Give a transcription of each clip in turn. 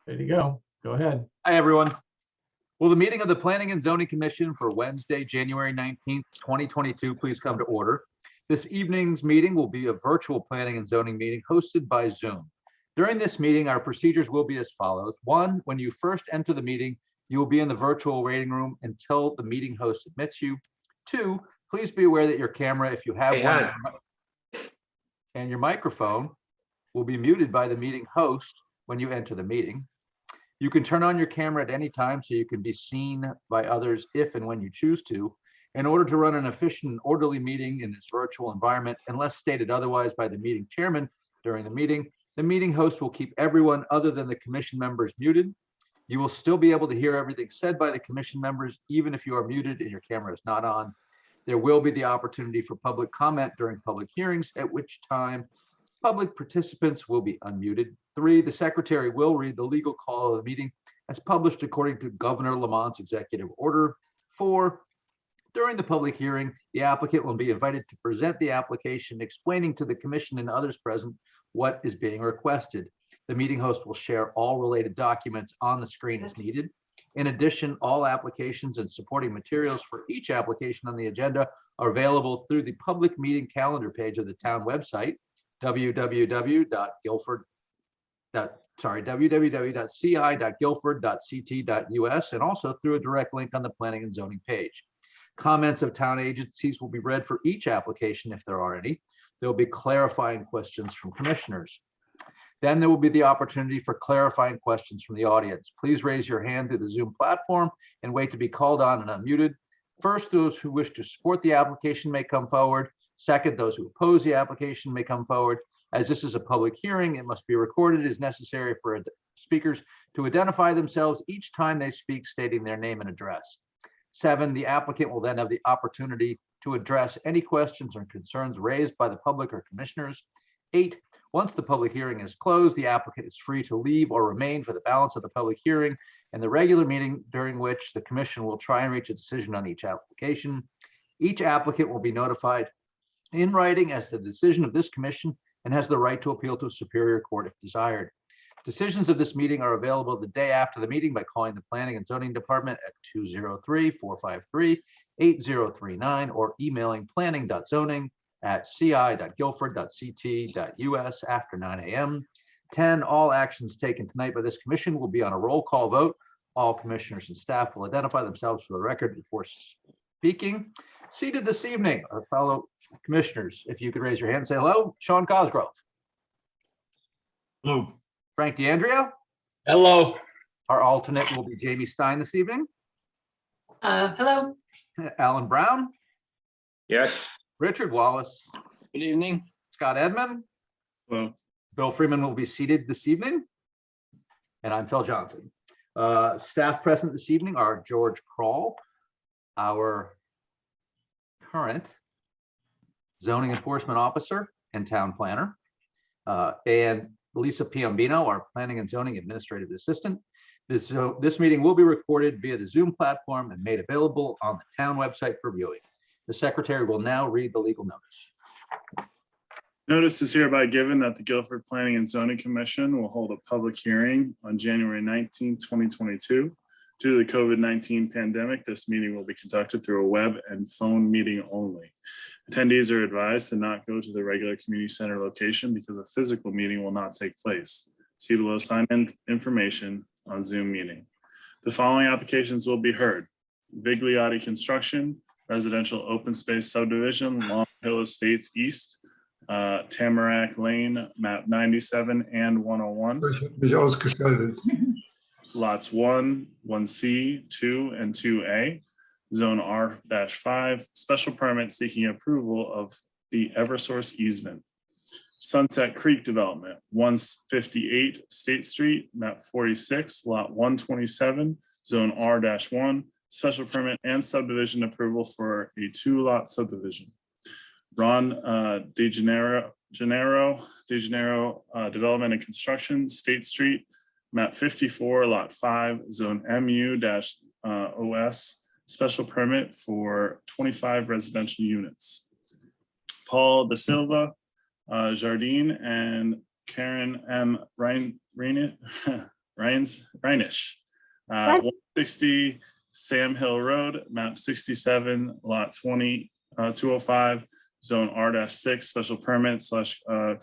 Ready to go. Go ahead. Hi, everyone. Will the meeting of the Planning and Zoning Commission for Wednesday, January 19th, 2022, please come to order? This evening's meeting will be a virtual planning and zoning meeting hosted by Zoom. During this meeting, our procedures will be as follows. 1, when you first enter the meeting, you will be in the virtual waiting room until the meeting host admits you. 2, please be aware that your camera, if you have one, and your microphone will be muted by the meeting host when you enter the meeting. You can turn on your camera at any time so you can be seen by others if and when you choose to. In order to run an efficient and orderly meeting in this virtual environment, unless stated otherwise by the meeting chairman during the meeting host will keep everyone other than the commission members muted. You will still be able to hear everything said by the commission members, even if you are muted and your camera is not on. There will be the opportunity for public comment during public hearings, at which time public participants will be unmuted. 3, the secretary will read the legal call of the meeting as published according to Governor Lamont's executive order. 4, during the public hearing, the applicant will be invited to present the application, explaining to the commission and others present what is being requested. The meeting host will share all related documents on the screen as needed. In addition, all applications and supporting materials for each application on the agenda are available through the public meeting calendar page of the town website, www.ci.guilford.ct.us, and also through a direct link on the planning and zoning page. Comments of town agencies will be read for each application if there are any. There will be clarifying questions from commissioners. Then there will be the opportunity for clarifying questions from the audience. Please raise your hand through the Zoom platform and wait to be called on and unmuted. First, those who wish to support the application may come forward. Second, those who oppose the application may come forward. As this is a public hearing, it must be recorded. It is necessary for speakers to identify themselves each time they speak, stating their name and address. 7, the applicant will then have the opportunity to address any questions or concerns raised by the public or commissioners. 8, once the public hearing is closed, the applicant is free to leave or remain for the balance of the public hearing and the regular meeting, during which the commission will try and reach a decision on each application. Each applicant will be notified in writing as to the decision of this commission and has the right to appeal to a superior court if desired. Decisions of this meeting are available the day after the meeting by calling the Planning and Zoning Department at 203-453-8039 or emailing planning.zoning@ci.guilford.ct.us after 9 a.m. 10, all actions taken tonight by this commission will be on a roll call vote. All commissioners and staff will identify themselves for the record before speaking. Seated this evening are fellow commissioners. If you could raise your hand and say hello. Sean Cosgrove. Hello. Frank DeAndrea. Hello. Our alternate will be Jamie Stein this evening. Hello. Alan Brown. Yes. Richard Wallace. Good evening. Scott Edmond. Hello. Bill Freeman will be seated this evening. And I'm Phil Johnson. Staff present this evening are George Kroll, our current zoning enforcement officer and town planner, and Lisa Piombino, our planning and zoning administrative assistant. This meeting will be recorded via the Zoom platform and made available on the town website for viewing. The secretary will now read the legal notice. Notice is hereby given that the Guilford Planning and Zoning Commission will hold a public hearing on January 19, 2022. Due to the COVID-19 pandemic, this meeting will be conducted through a web and phone meeting only. Attendees are advised to not go to the regular community center location because a physical meeting will not take place. See below sign-in information on Zoom meeting. The following applications will be heard: Vigliotti Construction, Residential Open Space Subdivision, Long Hill Estates East, Tamarack Lane, map 97 and 101. Lots 1, 1C, 2, and 2A, Zone R-5, special permit seeking approval of the Eversource easement. Sunset Creek Development, 158 State Street, map 46, lot 127, Zone R-1, special permit and subdivision approval for a 2-lot subdivision. Ron DeGennaro Development and Construction, State Street, map 54, lot 5, zone MU-OS, special permit for 25 residential units. Paul Da Silva, Jardine, and Karen M. Reinish. 160 Sam Hill Road, map 67, lot 205, zone R-6, special permit /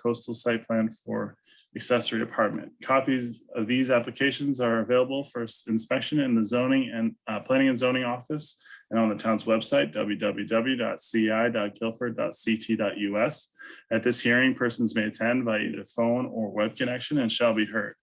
coastal site plan for accessory apartment. Copies of these applications are available for inspection in the zoning and planning and zoning office and on the town's website, www.ci.guilford.ct.us. At this hearing, persons may attend by either phone or web connection and shall be heard.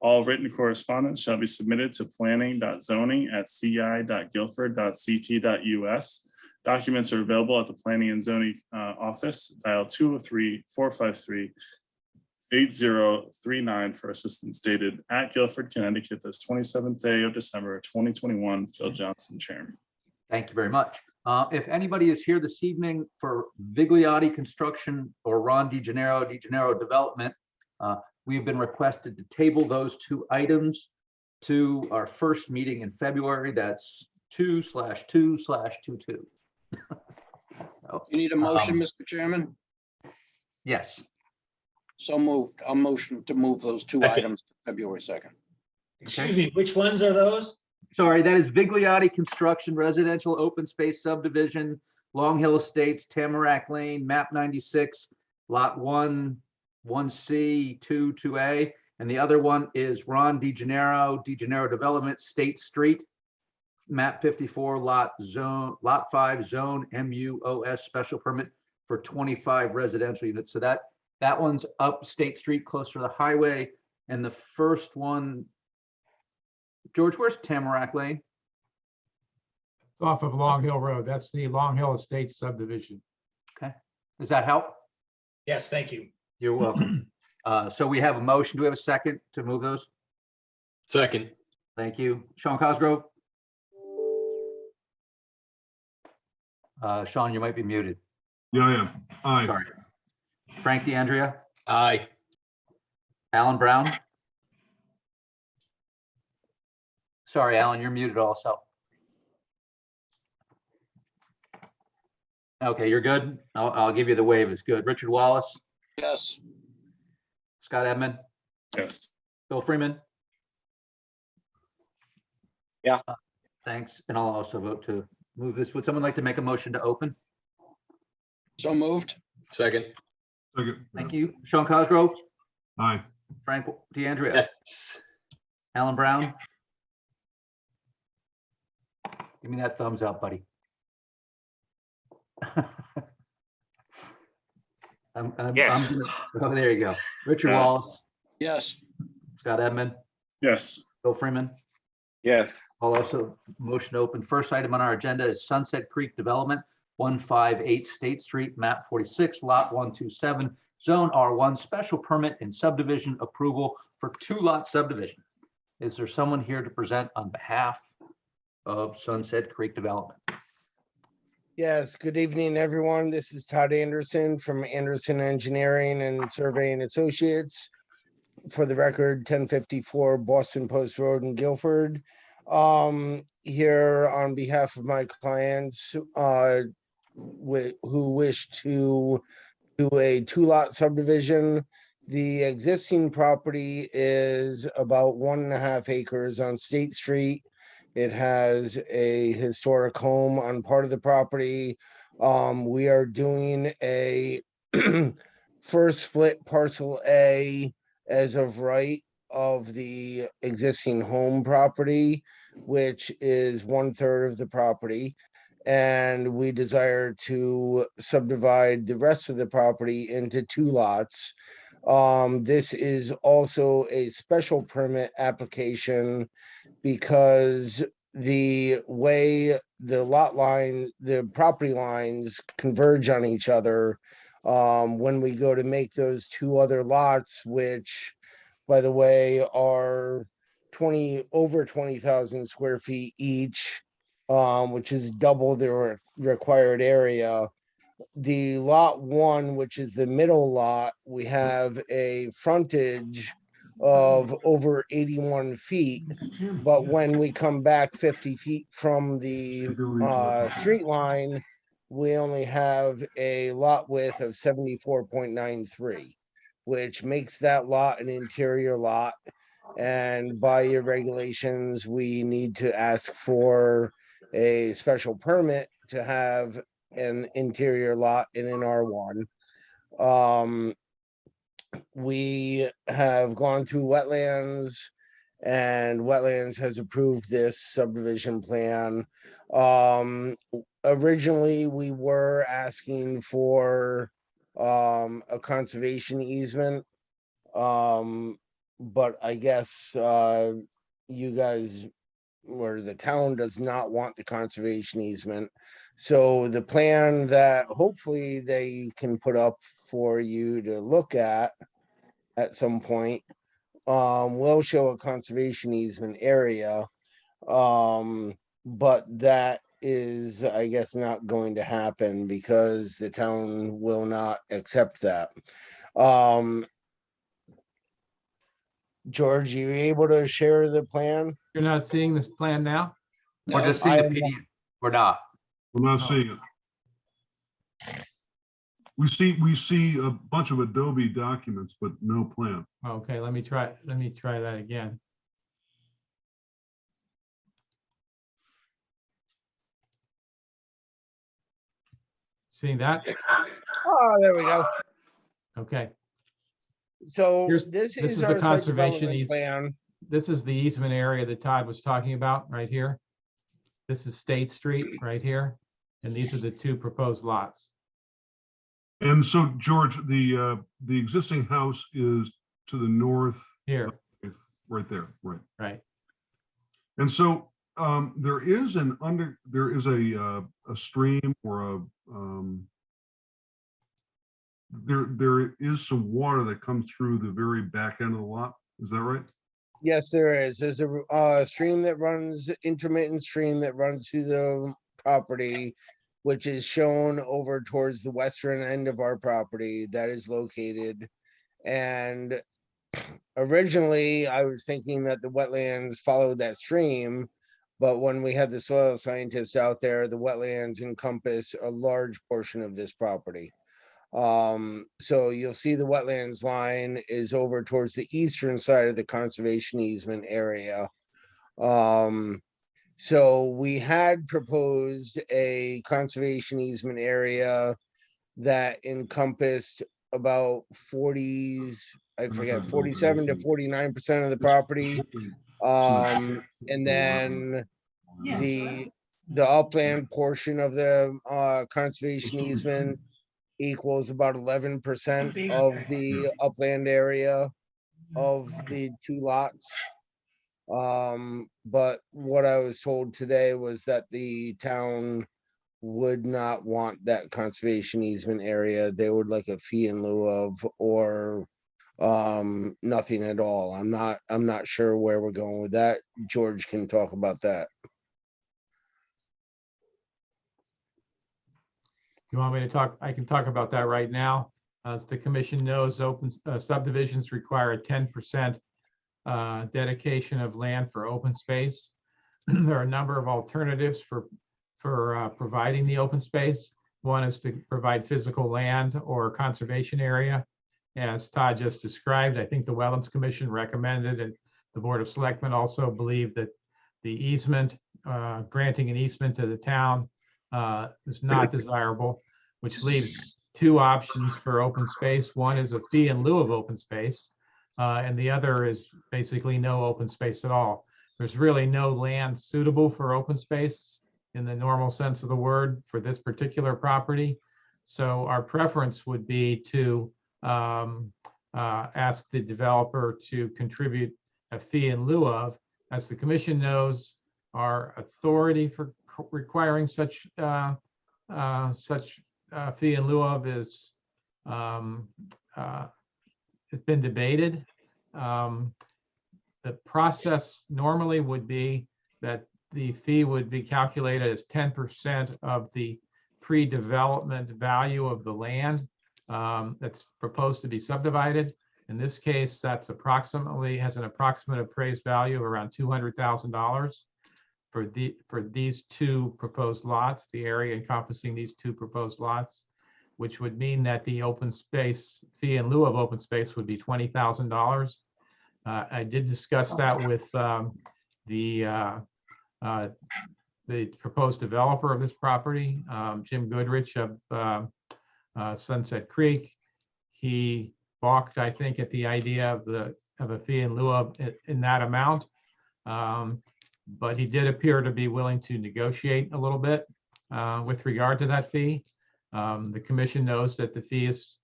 All written correspondence shall be submitted to planning.zoning@ci.guilford.ct.us. Documents are available at the Planning and Zoning office, dial 203-453-8039 for assistance, dated at Guilford, Connecticut, this 27th day of December, 2021. Phil Johnson, Chairman. Thank you very much. If anybody is here this evening for Vigliotti Construction or Ron DeGennaro Development, we have been requested to table those two items to our first meeting in February. That's 2/2/22. You need a motion, Mr. Chairman? Yes. So moved. I'll motion to move those two Second. items to February 2nd. Excuse me, which ones are those? Sorry, that is Vigliotti Construction Residential Open Space Subdivision, Long Hill Estates, Tamarack Lane, map 96, lot 1C, 2A. And the other one is Ron DeGennaro Development, State Street, map 54, lot 5, zone MUOS special permit for 25 residential units. So that one's up State Street, closer to the highway. And the first one, George, where's Tamarack Lane? It's off of Long Hill Road. That's the Long Hill Estates subdivision. Does that help? Yes, thank you. You're welcome. So we have a motion. Do we have a second to move those? Second. Thank you. Sean Cosgrove? Sean, you might be muted. Yeah, I am. Aye. Sorry. Frank DeAndrea? Aye. Alan Brown? Sorry, Alan, you're muted also. Okay, you're good. I'll give you the wave. It's good. Richard Wallace, Yes. Scott Edmund, Yes. Bill Freeman. Yeah. Thanks. And I'll also vote to move this. Would someone like to make a motion to open? So moved. Second. Second. Thank you. Sean Cosgrove, Aye. Frank DeAndrea, Yes. Alan Brown. Give me that thumbs up, buddy. Yes. Oh, there you go. Richard Yeah. Wallace, Yes. Scott Edmund, Yes. Bill Freeman. Yes. I'll also motion to open. First item on our agenda is Sunset Creek Development, 158 State Street, map 46, lot 127, zone R1, special permit and subdivision approval for 2-lot subdivision. Is there someone here to present on behalf of Sunset Creek Development? Yes, good evening, everyone. This is Todd Anderson from Anderson Engineering and Surveying Associates. For the record, 1054 Boston Post Road in Guilford. Here on behalf of my clients who wish to do a 2-lot subdivision. The existing property is about 1.5 acres on State Street. It has a historic home on part of the property. We are doing a first split parcel A as of right of the existing home property, which is 1/3 of the property. And we desire to subdivide the rest of the property into 2 lots. This is also a special permit application because the way the property lines converge on each other, when we go to make those 2 other lots, which, by the way, are over 20,000 square feet each, which is double the required area. The lot 1, which is the middle lot, we have a frontage of over 81 feet. But when we come back 50 feet from the street line, we only have a lot width of 74.93, which makes that lot an interior lot. And by your regulations, we need to ask for a special permit to have an interior lot in an R1. We have gone through wetlands, and wetlands has approved this subdivision plan. Originally, we were asking for a conservation easement. But I guess you guys or the town does not want the conservation easement. So the plan that hopefully they can put up for you to look at some point will show a conservation easement area. But that is, I guess, not going to happen because the town will not accept that. George, you able to share the plan? You're not seeing this plan now? We're No, just seeing the I am not. PDF. We're not. We're not Oh. seeing it. We see a bunch of Adobe documents, but no plan. Okay, let me try that again. Seeing that? Oh, there we go. Okay, So Here's- this this is is the our site conservation development eas- plan. this is the easement area that Todd was talking about right here. This is State Street right here, and these are the two proposed lots. And so, George, the existing house is to the north, Here, right there, right? right? And so there is a stream or there is some water that comes through the very back end of the lot. Is that right? Yes, there is. There's a stream that runs, intermittent stream that runs through the property, which is shown over towards the western end of our property that is located. And originally, I was thinking that the wetlands followed that stream, but when we had the soil scientists out there, the wetlands encompass a large portion of this property. So you'll see the wetlands line is over towards the eastern side of the conservation easement area. So we had proposed a conservation easement area that encompassed about 47 to 49% of the property. And then the upland portion of the conservation easement equals about 11% of the upland area of the two lots. But what I was told today was that the town would not want that conservation easement area. They would like a fee in lieu of, or nothing at all. I'm not sure where we're going with that. George can talk about that. You want me to talk? I can talk about that right now. As the commission knows, open subdivisions require a 10% dedication of land for open space. There are a number of alternatives for providing the open space. One is to provide physical land or conservation area. As Todd just described, I think the Wetlands Commission recommended, and the Board of Selectmen also believe that the easement, granting an easement to the town is not desirable, which leaves two options for open space. One is a fee in lieu of open space, and the other is basically no open space at all. There's really no land suitable for open space in the normal sense of the word for this particular property. So our preference would be to ask the developer to contribute a fee in lieu of. As the commission knows, our authority for requiring such fee in lieu of is it's been debated. The process normally would be that the fee would be calculated as 10% of the pre-development value of the land that's proposed to be subdivided. In this case, that's has an approximate appraised value of around $200,000 for these two proposed lots, the area encompassing these two proposed lots, which would mean that the open space fee in lieu of open space would be $20,000. I did discuss that with the uh, the proposed developer of this property, Jim Goodrich of Sunset Creek. He balked, I think, at the idea of a fee in lieu of in that amount. But he did appear to be willing to negotiate a little bit with regard to that fee. The commission knows that the fee is,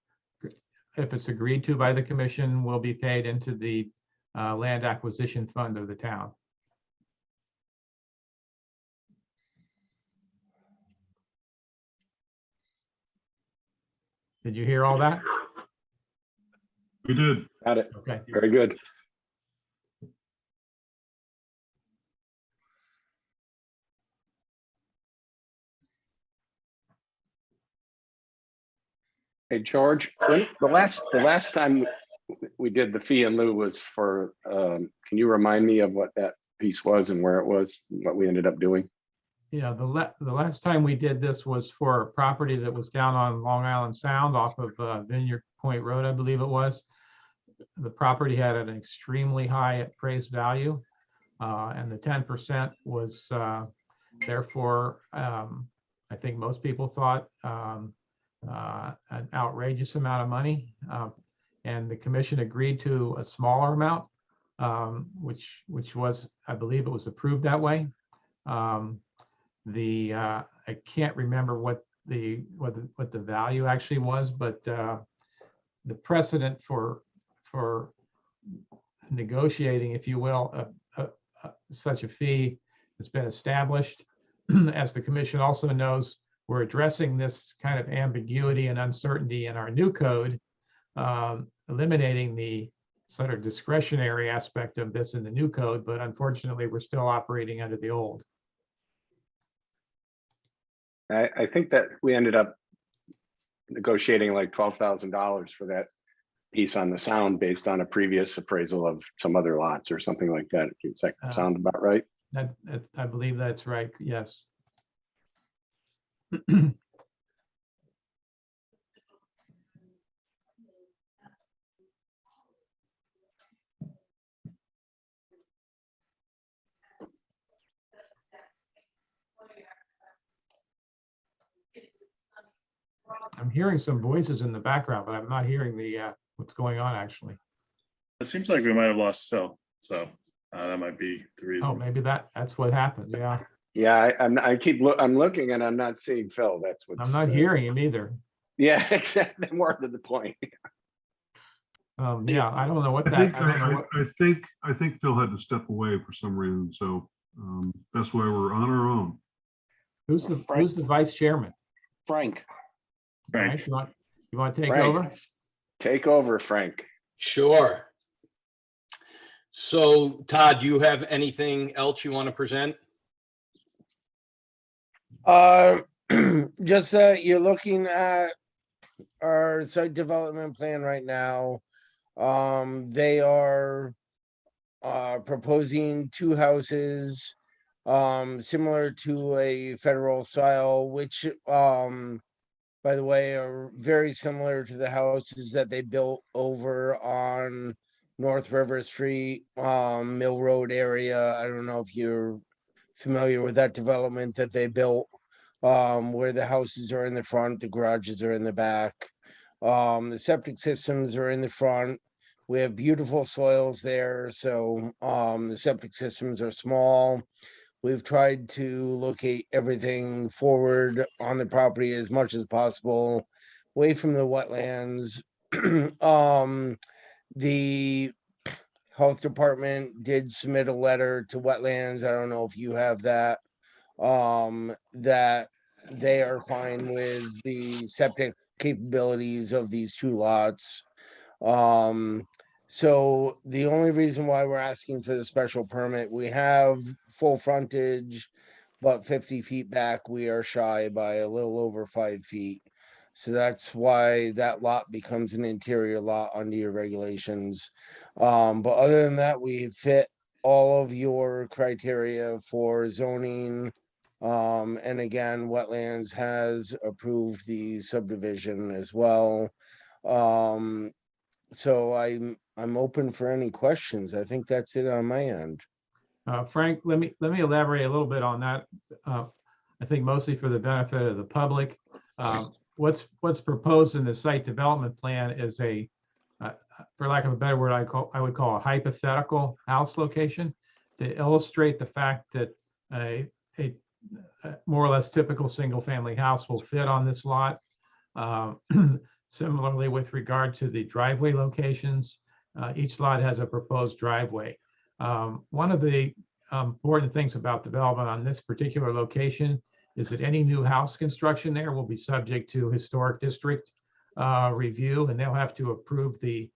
if it's agreed to by the commission, will be paid into the land acquisition fund of the town. Did you hear all that? We did. Got it. Okay. Very good. Hey, George, the last time we did the fee in lieu was for, can you remind me of what that piece was and where it was, what we ended up doing? Yeah, the last time we did this was for a property that was down on Long Island Sound off of Vineyard Point Road, I believe it was. The property had an extremely high appraised value, and the 10% was therefore, I think most people thought, an outrageous amount of money. And the commission agreed to a smaller amount, which was, I believe it was approved that way. I can't remember what the value actually was, but the precedent for negotiating, if you will, such a fee has been established. As the commission also knows, we're addressing this kind of ambiguity and uncertainty in our new code, eliminating the sort of discretionary aspect of this in the new code, but unfortunately, we're still operating under the old. I think that we ended up negotiating like $12,000 for that piece on the sound based on a previous appraisal of some other lots or something like that. Does that sound about right? That I believe that's right, yes. I'm hearing some voices in the background, but I'm not hearing the what's going on actually. It seems like we might have lost Phil, so that might be the Oh, reason. maybe that's what happened. Yeah, Yeah, I'm looking and I'm not seeing Phil. That's what's. I'm not hearing him either. Yeah, exactly. More to the point. Yeah, I don't know what I that. think, I don't know what, I think Phil had to step away for some reason, so that's why we're on our own. who's the vice chairman? Frank. Frank. Frank, you want to take Frank. over? Take over, Frank. Sure. So Todd, do you have anything else you want to present? Just that you're looking at our site development plan right now. They are proposing two houses similar to a federal style, which by the way are very similar to the houses that they built over on North River Street, Mill Road area. I don't know if you're familiar with that development that they built, where the houses are in the front, the garages are in the back. The septic systems are in the front. We have beautiful soils there, so the septic systems are small. We've tried to locate everything forward on the property as much as possible, away from the wetlands. The health department did submit a letter to wetlands. I don't know if you have that, that they are fine with the septic capabilities of these two lots. So the only reason why we're asking for the special permit, we have full frontage, but 50 feet back, we are shy by a little over 5 feet. So that's why that lot becomes an interior lot under your regulations. But other than that, we fit all of your criteria for zoning. And again, Wetlands has approved the subdivision as well. So I'm open for any questions. I think that's it on my end. Frank, let me elaborate a little bit on that. I think mostly for the benefit of the public. What's proposed in the site development plan is for lack of a better word, I would call a hypothetical house location to illustrate the fact that a more or less typical single-family house will fit on this lot. Similarly, with regard to the driveway locations, each lot has a proposed driveway. One of the important things about development on this particular location is that any new house construction there will be subject to historic district review, and they'll have to approve the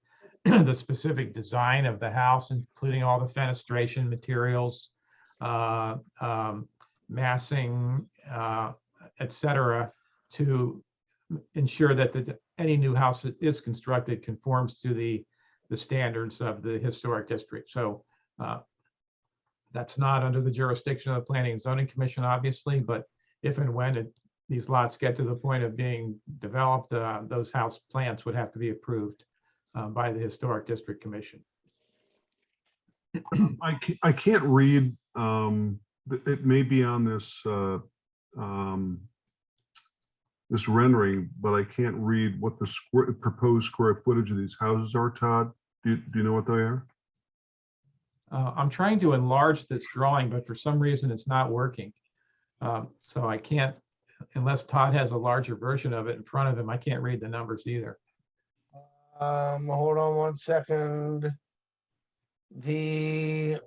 the specific design of the house, including all the fenestration materials, massing, et cetera, to ensure that any new house that is constructed conforms to the standards of the historic district. So that's not under the jurisdiction of the Planning and Zoning Commission, obviously, but if and when these lots get to the point of being developed, those house plans would have to be approved by the Historic District Commission. I can't read, it may be on this this rendering, but I can't read what the proposed square footage of these houses are, Todd. Do you know what they are? I'm trying to enlarge this drawing, but for some reason it's not working. So I can't, unless Todd has a larger version of it in front of him, I can't read the numbers either. Hold on one second. The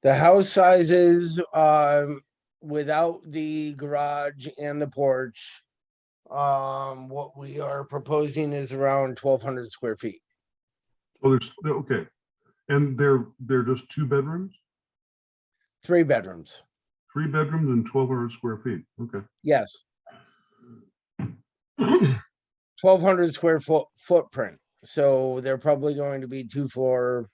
the house sizes, without the garage and the porch, what we are proposing is around 1,200 square feet. Oh, there's, okay. And they're just 2 bedrooms? 3 bedrooms. 3 bedrooms and 1,200 square feet. Okay. Yes. 1,200 square footprint. So they're probably going to be 2-floor,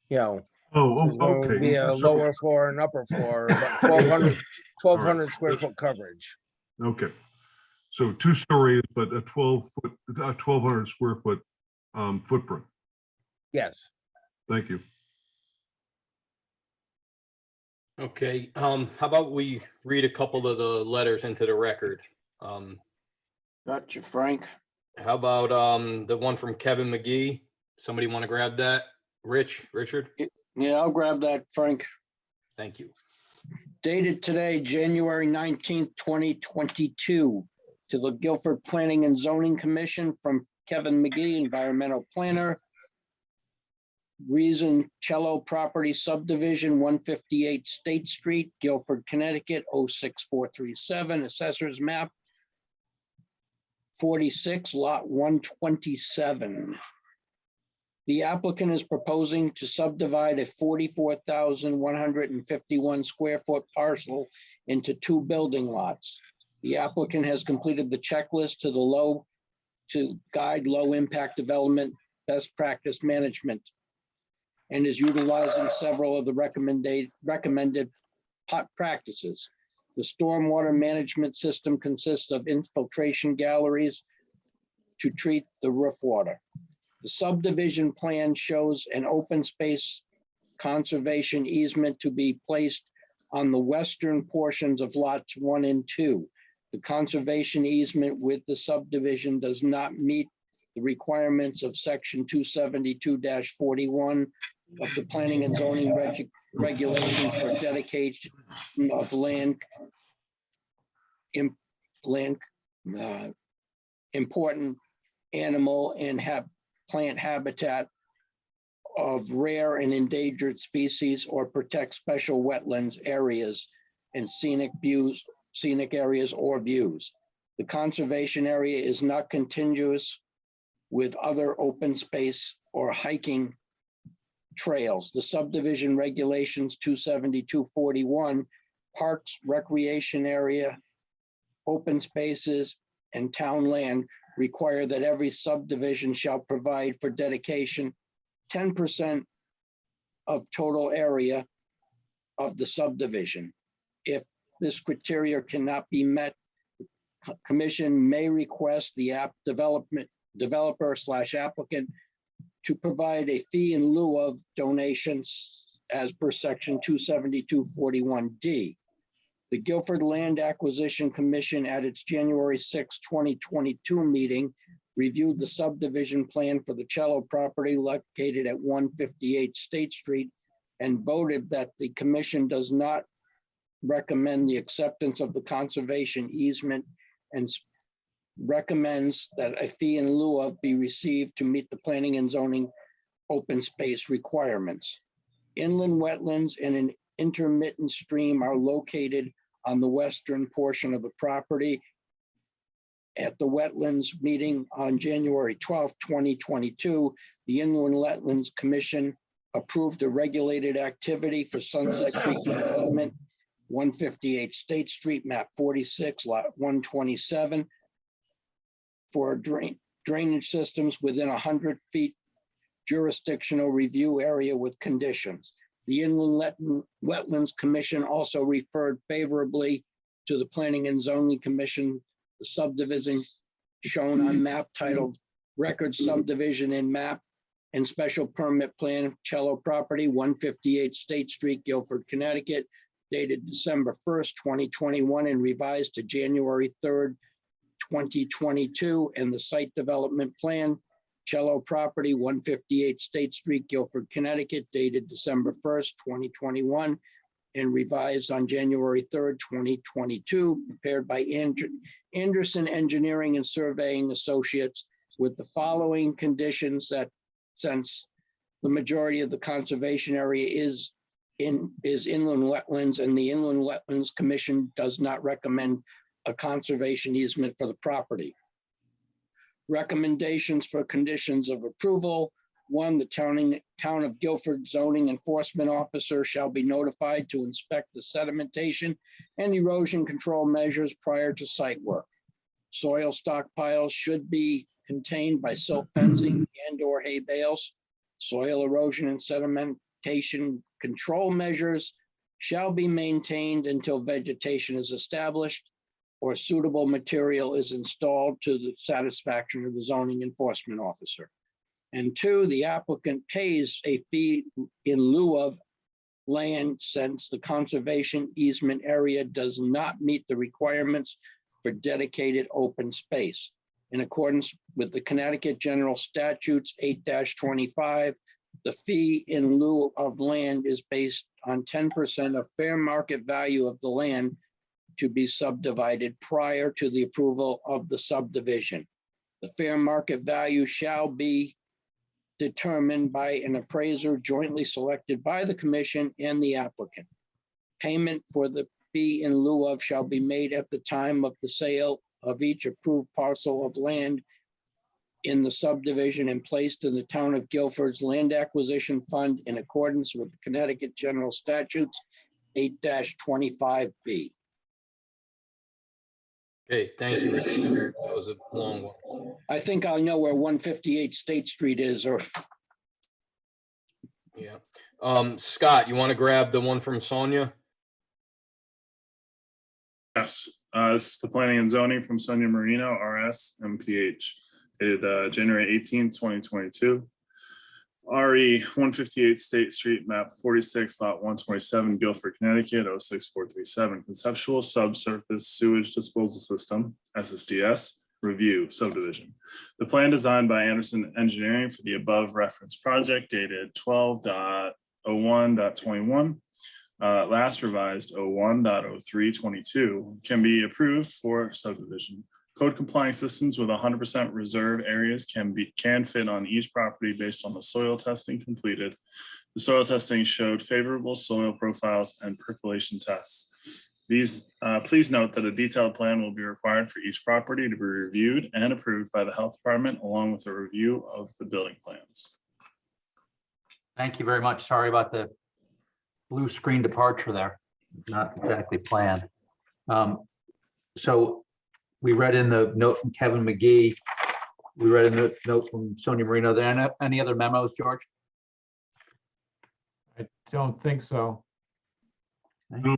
you know, there's going to be a okay. lower floor and upper floor, but 1,200 square foot coverage. Okay. So 2 stories, but a 1,200 square foot footprint. Yes. Thank you. Okay, how about we read a couple of the letters into the record? Gotcha, Frank. How about the one from Kevin McGee? Somebody want to grab that? Richard? Yeah, I'll grab that, Frank. Thank you. Dated today, January 19th, 2022, to the Guilford Planning and Zoning Commission from Kevin McGee, environmental planner. Reason Cello Property Subdivision, 158 State Street, Guilford, Connecticut, 06437, Assessor's Map 46, Lot 127. The applicant is proposing to subdivide a 44,151 square foot parcel into 2 building lots. The applicant has completed the checklist to guide low impact development best practice management and is utilizing several of the recommended practices. The stormwater management system consists of infiltration galleries to treat the roof water. The subdivision plan shows an open space conservation easement to be placed on the western portions of lots 1 and 2. The conservation easement with the subdivision does not meet the requirements of section 272-41 of the planning and zoning regulation for dedication of important animal and plant habitat of rare and endangered species, or protect special wetlands areas and scenic areas or views. The conservation area is not contiguous with other open space or hiking trails. The subdivision regulations 272-41, parks, recreation area, open spaces, and town land require that every subdivision shall provide for dedication 10% of total area of the subdivision. If this criteria cannot be met, the commission may request the development developer / applicant to provide a fee in lieu of donations as per section 27241D. The Guilford Land Acquisition Commission at its January 6, 2022 meeting reviewed the subdivision plan for the Cello property located at 158 State Street and voted that the commission does not recommend the acceptance of the conservation easement and recommends that a fee in lieu of be received to meet the planning and zoning open space requirements. Inland wetlands and an intermittent stream are located on the western portion of the property. At the wetlands meeting on January 12, 2022, the Inland Wetlands Commission approved a regulated activity for Sunset Creek Development, 158 State Street, map 46, lot 127, for drainage systems within 100 feet jurisdictional review area with conditions. The Inland Wetlands Commission also referred favorably to the Planning and Zoning Commission, the subdivision shown on map titled Record Subdivision and Map and Special Permit Plan, Cello Property, 158 State Street, Guilford, Connecticut, dated December 1st, 2021, and revised to January 3rd, 2022, and the Site Development Plan, Cello Property, 158 State Street, Guilford, Connecticut, dated December 1st, 2021, and revised on January 3rd, 2022, prepared by Anderson Engineering and Surveying Associates, with the following conditions: that since the majority of the conservation area is inland wetlands, and the Inland Wetlands Commission does not recommend a conservation easement for the property. Recommendations for conditions of approval: 1, the town of Guilford zoning enforcement officer shall be notified to inspect the sedimentation and erosion control measures prior to site work. Soil stockpiles should be contained by silt fencing and/or hay bales. Soil erosion and sedimentation control measures shall be maintained until vegetation is established or suitable material is installed to the satisfaction of the zoning enforcement officer. And 2, the applicant pays a fee in lieu of land since the conservation easement area does not meet the requirements for dedicated open space. In accordance with the Connecticut General Statutes 8-25, the fee in lieu of land is based on 10% of fair market value of the land to be subdivided prior to the approval of the subdivision. The fair market value shall be determined by an appraiser jointly selected by the commission and the applicant. Payment for the fee in lieu of shall be made at the time of the sale of each approved parcel of land in the subdivision and placed in the town of Guilford's Land Acquisition Fund in accordance with the Connecticut General Statutes 8-25B. Okay, thank you, Rick. That was a long one. I think I know where 158 State Street is, or Yeah. Scott, you want to grab the one from Sonia? Yes, this is the planning and zoning from Sonia Marino, RS MPH, dated January 18, 2022. RE 158 State Street, map 46, lot 127, Guilford, Connecticut, 06437. Conceptual subsurface sewage disposal system, SSDS, review subdivision. The plan designed by Anderson Engineering for the above referenced project dated 12.01.21, last revised 01.0322, can be approved for subdivision. Code compliance systems with 100% reserve areas can fit on each property based on the soil testing completed. The soil testing showed favorable soil profiles and percolation tests. Please note that a detailed plan will be required for each property to be reviewed and approved by the health department, along with a review of the building plans. Thank you very much. Sorry about the blue screen departure there. Not exactly planned. So we read in the note from Kevin McGee. We read in the note from Sonia Marino. Are there any other memos, George? I don't think so. No.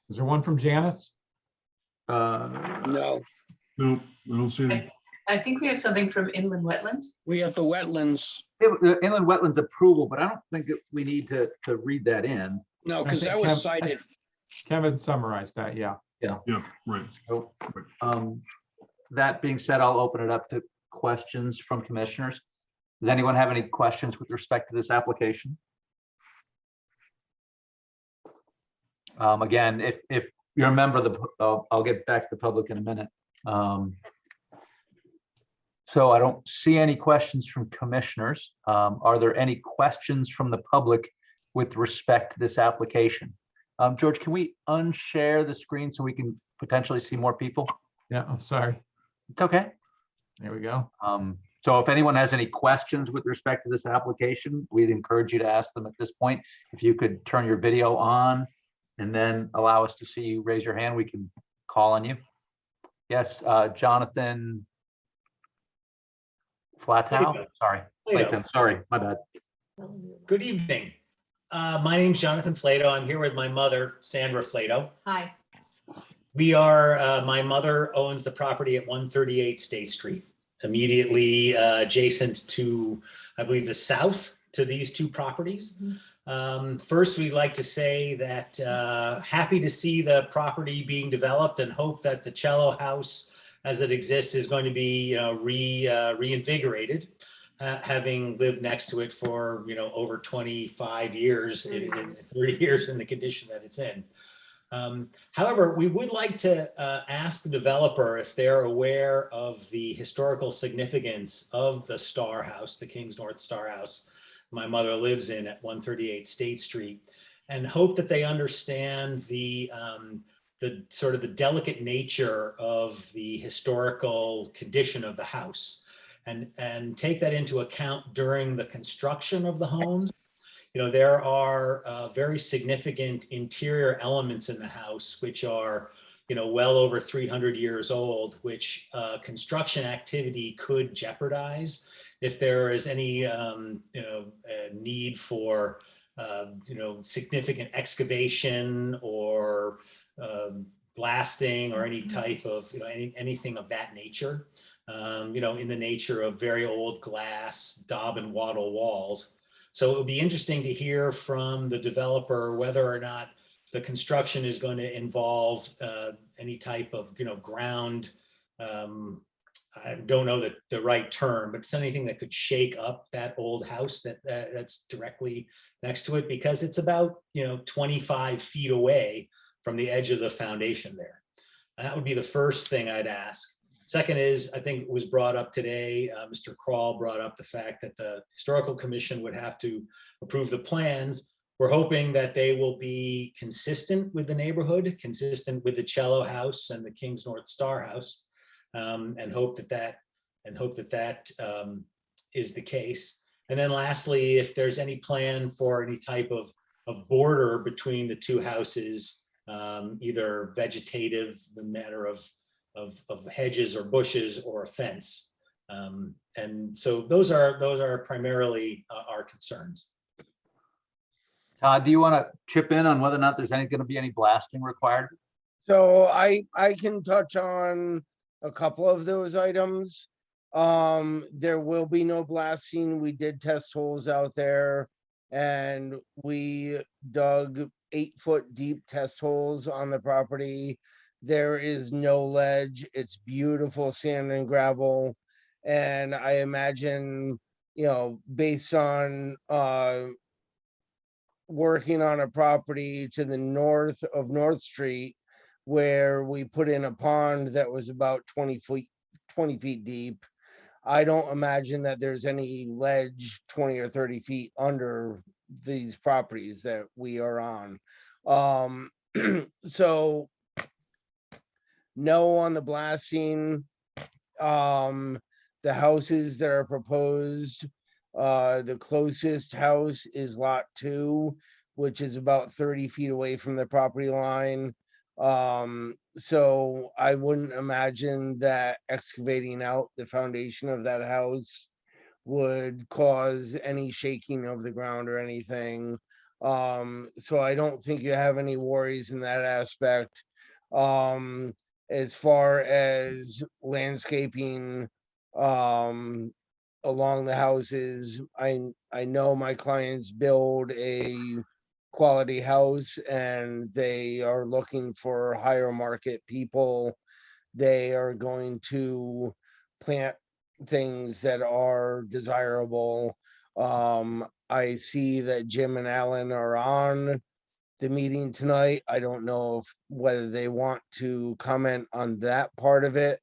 Is there one from Janice? no. Nope, I don't see any. I think we have something from inland wetlands. We have the wetlands. The inland wetlands approval, but I don't think that we need to read that in. No, I because think that was Kev- cited. Kevin summarized that, yeah. Yeah, right. So, that being said, I'll open it up to questions from commissioners. Does anyone have any questions with respect to this application? Again, if you remember I'll get back to the public in a minute. So I don't see any questions from commissioners. Are there any questions from the public with respect to this application? George, can we unshare the screen so we can potentially see more people? Yeah, I'm sorry. It's okay. There we go. So if anyone has any questions with respect to this application, we'd encourage you to ask them at this point. If you could turn your video on and then allow us to see you raise your hand, we can call on you. Yes, Jonathan Flatow, sorry. Clayton, sorry, my bad. Good evening. My name's Jonathan Flato. I'm here with my mother, Sandra Flato. Hi. We are, my mother owns the property at 138 State Street, immediately adjacent to, I believe, the south to these two properties. First, we'd like to say that happy to see the property being developed and hope that the Cello House as it exists is going to be reinvigorated, having lived next to it for over 25 years, in 30 years in the condition that it's in. However, we would like to ask the developer if they're aware of the historical significance of the Star House, the King's North Star House my mother lives in at 138 State Street, and hope that they understand the sort of the delicate nature of the historical condition of the house, and take that into account during the construction of the homes. There are very significant interior elements in the house which are well over 300 years old, which construction activity could jeopardize if there is any need for significant excavation or blasting or any type of anything of that nature. In the nature of very old glass daub and wattle walls. So it would be interesting to hear from the developer whether or not the construction is going to involve any type of ground. I don't know the right term, but it's anything that could shake up that old house that's directly next to it, because it's about 25 feet away from the edge of the foundation there. And that would be the first thing I'd ask. Second is, I think it was brought up today, Mr. Kroll brought up the fact that the Historical Commission would have to approve the plans. We're hoping that they will be consistent with the neighborhood, consistent with the Cello House and the King's North Star House, and hope that is the case. And then lastly, if there's any plan for any type of border between the two houses, either vegetative, the matter of hedges or bushes, or a fence. And so those are primarily our concerns. Todd, do you want to chip in on whether or not there's going to be any blasting required? So I can touch on a couple of those items. There will be no blasting. We did test holes out there, and we dug 8-foot deep test holes on the property. There is no ledge. It's beautiful sand and gravel. And I imagine, based on working on a property to the north of North Street, where we put in a pond that was about 20 feet deep, I don't imagine that there's any ledge 20 or 30 feet under these properties that we are on. So no on the blasting. The houses that are proposed, the closest house is lot 2, which is about 30 feet away from the property line. So I wouldn't imagine that excavating out the foundation of that house would cause any shaking of the ground or anything. So I don't think you have any worries in that aspect. As far as landscaping, along the houses. I know my clients build a quality house and they are looking for higher market people. They are going to plant things that are desirable. I see that Jim and Alan are on the meeting tonight. I don't know if whether they want to comment on that part of it.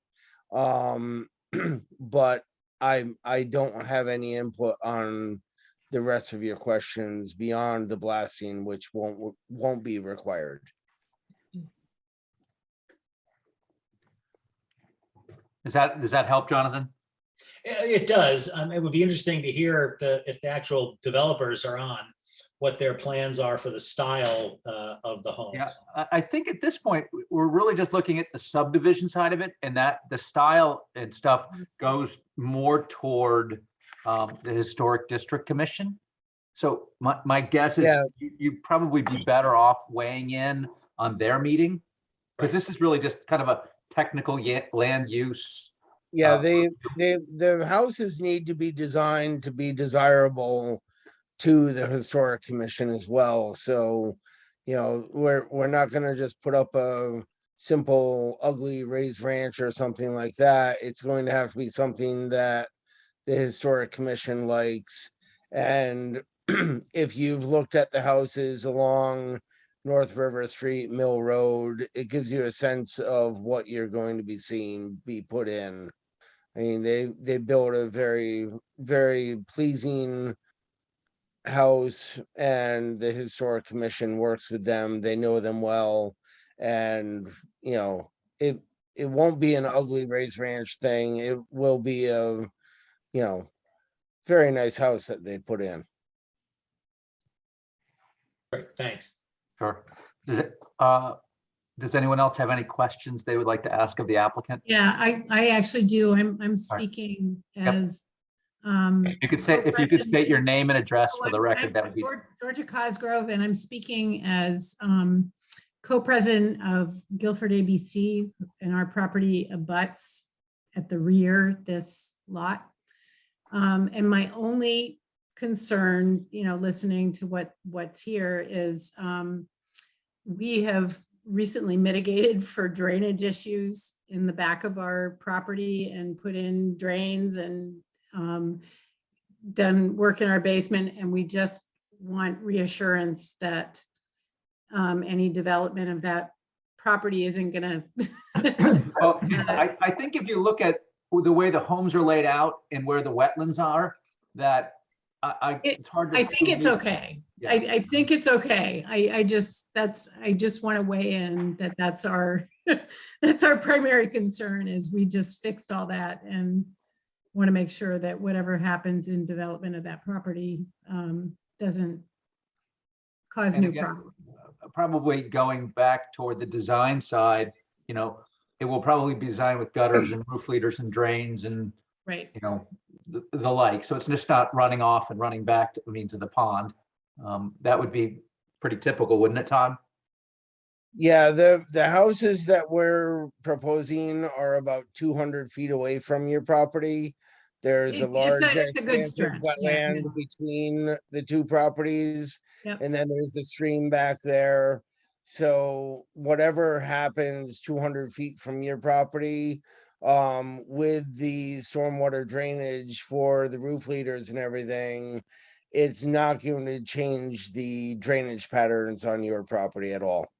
But I don't have any input on the rest of your questions beyond the blasting, which won't be required. Does that help, Jonathan? It does. It would be interesting to hear if the actual developers are on, what their plans are for the style of the homes. Yeah, I think at this point, we're really just looking at the subdivision side of it, and that the style and stuff goes more toward the Historic District Commission. So my guess is Yeah. you'd probably be better off weighing in on their meeting, because this is really just kind of a technical land use. Yeah, the houses need to be designed to be desirable to the Historic Commission as well. So, you know, we're not gonna just put up a simple ugly raised ranch or something like that. It's going to have to be something that the Historic Commission likes. And if you've looked at the houses along North River Street, Mill Road, it gives you a sense of what you're going to be seeing be put in. I mean, they built a very, very pleasing house, and the Historic Commission works with them. They know them well. And, you know, it won't be an ugly raised ranch thing. It will be a, you know, very nice house that they put in. Great, thanks. Sure. Does anyone else have any questions they would like to ask of the applicant? Yeah, I actually do. I'm speaking Yep. as. You could say, if you could state your name and address for the record, that would be. Georgia Cosgrove, and I'm speaking as co-president of Guilford ABC, and our property abuts at the rear this lot. And my only concern, you know, listening to what's here is we have recently mitigated for drainage issues in the back of our property and put in drains and done work in our basement, and we just want reassurance that any development of that property isn't gonna. Well, I think if you look at the way the homes are laid out and where the wetlands are, that it's hard to. I think it's okay. Yeah. I think it's okay. I just want to weigh in that that's our that's our primary concern, is we just fixed all that and want to make sure that whatever happens in development of that property doesn't cause And new again, problems. Probably going back toward the design side, you know, it will probably be designed with gutters and roof leaders and drains and, Right. you know, the like. So it's just not running off and running back to the pond. That would be pretty typical, wouldn't it, Todd? Yeah, the houses that we're proposing are about 200 feet away from your property. There's a large it's a good expansive stretch. Yeah, wetland between the two properties. Yep. And then there's the stream back there. So whatever happens 200 feet from your property, with the stormwater drainage for the roof leaders and everything, it's not going to change the drainage patterns on your property at all.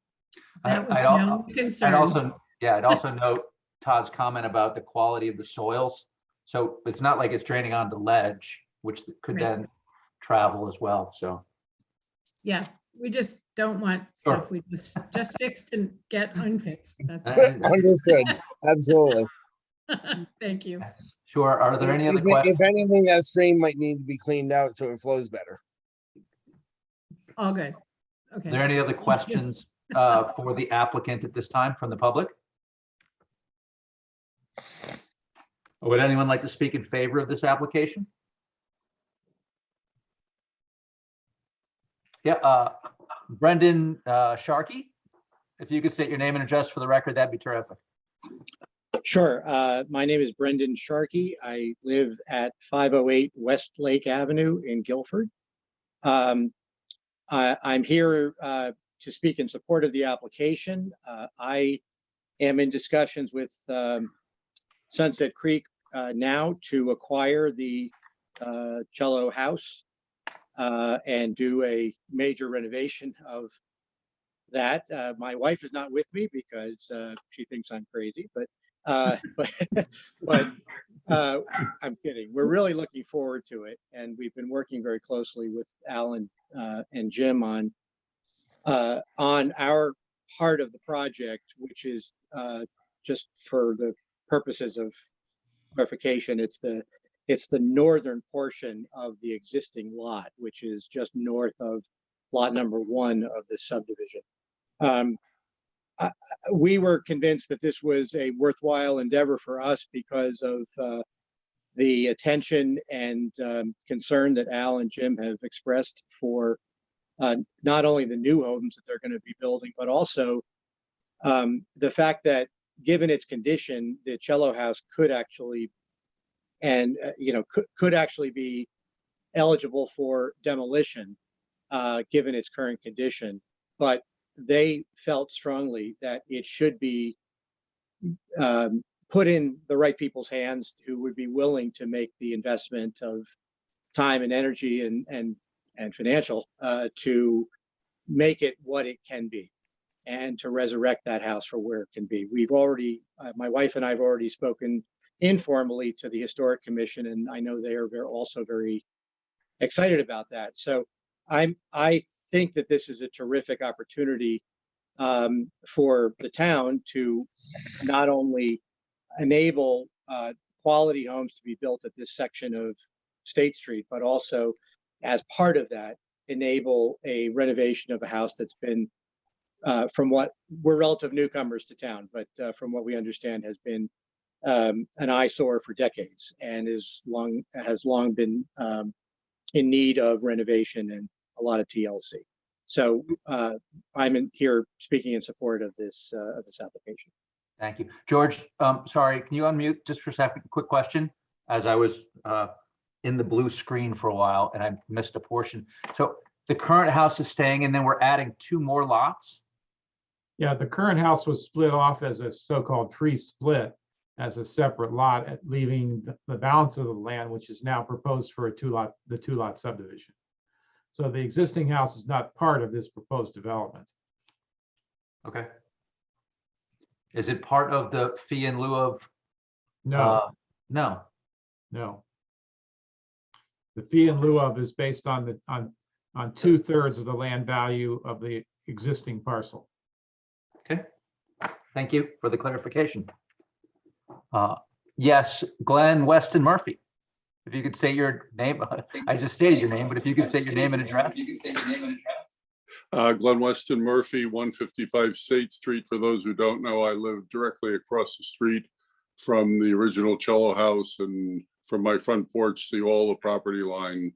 that was my only concern. I'd also note Todd's comment about the quality of the soils. So it's not like it's draining onto ledge, which could Right. then travel as well. So. Yeah, we just don't want stuff we just fixed and get unfixed. That's all. Understood. Absolutely. Thank you. Sure. Are there any other questions? If anything, that stream might need to be cleaned out so it flows better. All good. Okay. Are there any other questions for the applicant at this time from the public? Or would anyone like to speak in favor of this application? Yeah, Brendan Sharkey, if you could state your name and address for the record, that'd be terrific. Sure. My name is Brendan Sharkey. I live at 508 West Lake Avenue in Guilford. I'm here to speak in support of the application. I am in discussions with Sunset Creek now to acquire the Cello House and do a major renovation of that. My wife is not with me because she thinks I'm crazy, but I'm kidding. We're really looking forward to it, and we've been working very closely with Alan and Jim on our part of the project, which is just for the purposes of clarification. It's the northern portion of the existing lot, which is just north of lot number 1 of this subdivision. We were convinced that this was a worthwhile endeavor for us because of the attention and concern that Al and Jim have expressed for not only the new homes that they're going to be building, but also the fact that given its condition, the Cello House could actually could actually be eligible for demolition given its current condition. But they felt strongly that it should be put in the right people's hands who would be willing to make the investment of time and energy and financial to make it what it can be and to resurrect that house for where it can be. We've already, my wife and I have already spoken informally to the Historic Commission, and I know they are also very excited about that. So I think that this is a terrific opportunity for the town to not only enable quality homes to be built at this section of State Street, but also as part of that, enable a renovation of a house that's been, from what we're relative newcomers to town, but from what we understand has been an eyesore for decades and has long been in need of renovation and a lot of TLC. So I'm here speaking in support of this application. Thank you. George, sorry, can you unmute just for a second? Quick question, as I was in the blue screen for a while and I missed a portion. So the current house is staying and then we're adding 2 more lots? Yeah, the current house was split off as a so-called tree split as a separate lot, leaving the balance of the land, which is now proposed for the two lot subdivision. So the existing house is not part of this proposed development. Okay. Is it part of the fee in lieu of? No, No. no. The fee in lieu of is based on on 2/3 of the land value of the existing parcel. Okay. Thank you for the clarification. Yes, Glenn Weston Murphy. If you could state your name, I just stated your name, but if you could state your name and address. Glenn Weston Murphy, 155 State Street. For those who don't know, I live directly across the street from the original Cello House, and from my front porch see all the property line.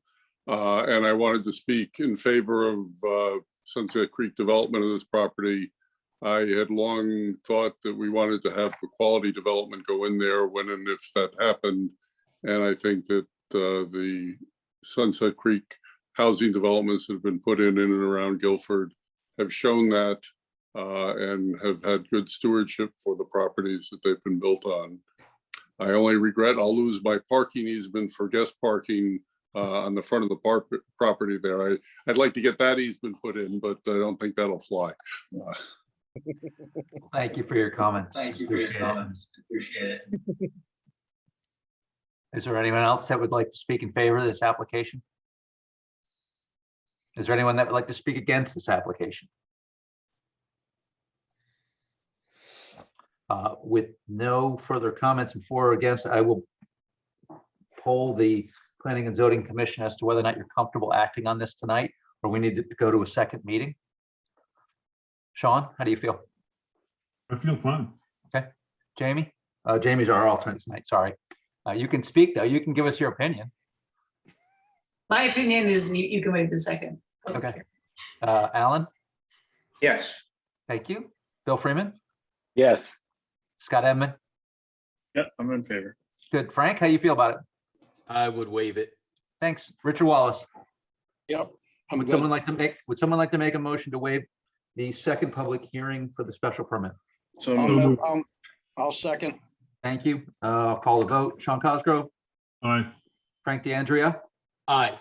And I wanted to speak in favor of Sunset Creek development of this property. I had long thought that we wanted to have the quality development go in there when and if that happened. And I think that the Sunset Creek housing developments that have been put in and around Guilford have shown that and have had good stewardship for the properties that they've been built on. I only regret I'll lose my parking easement for guest parking on the front of the property there. I'd like to get that easement put in, but I don't think that'll fly. Thank you for your comment. Thank you for your comments. Appreciate it. Is there anyone else that would like to speak in favor of this application? Is there anyone that would like to speak against this application? With no further comments and for or against, I will poll the Planning and Zoning Commission as to whether or not you're comfortable acting on this tonight, or we need to go to a second meeting. Sean, how do you feel? I feel fine. Okay. Jamie? Jamie's our alternate tonight, sorry. You can speak though, you can give us your opinion. My opinion is you can wait the second. Okay. Alan? Yes. Thank you. Bill Freeman? Yes. Scott Edmund? Yeah, I'm in favor. Good. Frank, how you feel about it? I would waive it. Thanks. Richard Wallace. Yep. I'm Would good. someone like to make a motion to waive the second public hearing for the special permit? So I'll moved. I'll second. Thank you. Call the vote. Sean Cosgrove, Aye. Frank DeAndrea, Aye.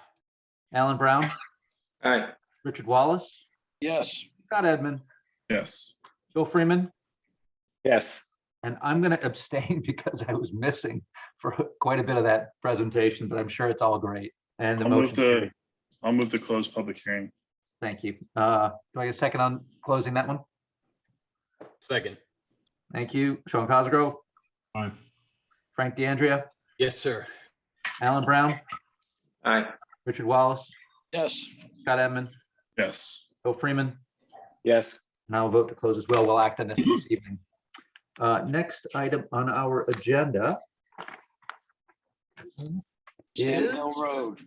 Alan Brown, Aye. Richard Wallace, Yes. Scott Edmund, Yes. Bill Freeman, Yes. and I'm going to abstain because I was missing for quite a bit of that presentation, but I'm sure it's all great. And the motion carried. I'll move to close public hearing. Thank you. Do I get a second on closing that one? Second. Thank you. Sean Cosgrove, Aye. Frank DeAndrea, Yes, sir. Alan Brown, Aye. Richard Wallace, Yes. Scott Edmund, Yes. Bill Freeman, Yes. and I'll vote to close as well. We'll act on this evening. Next item on our agenda Sand is, Hill Road.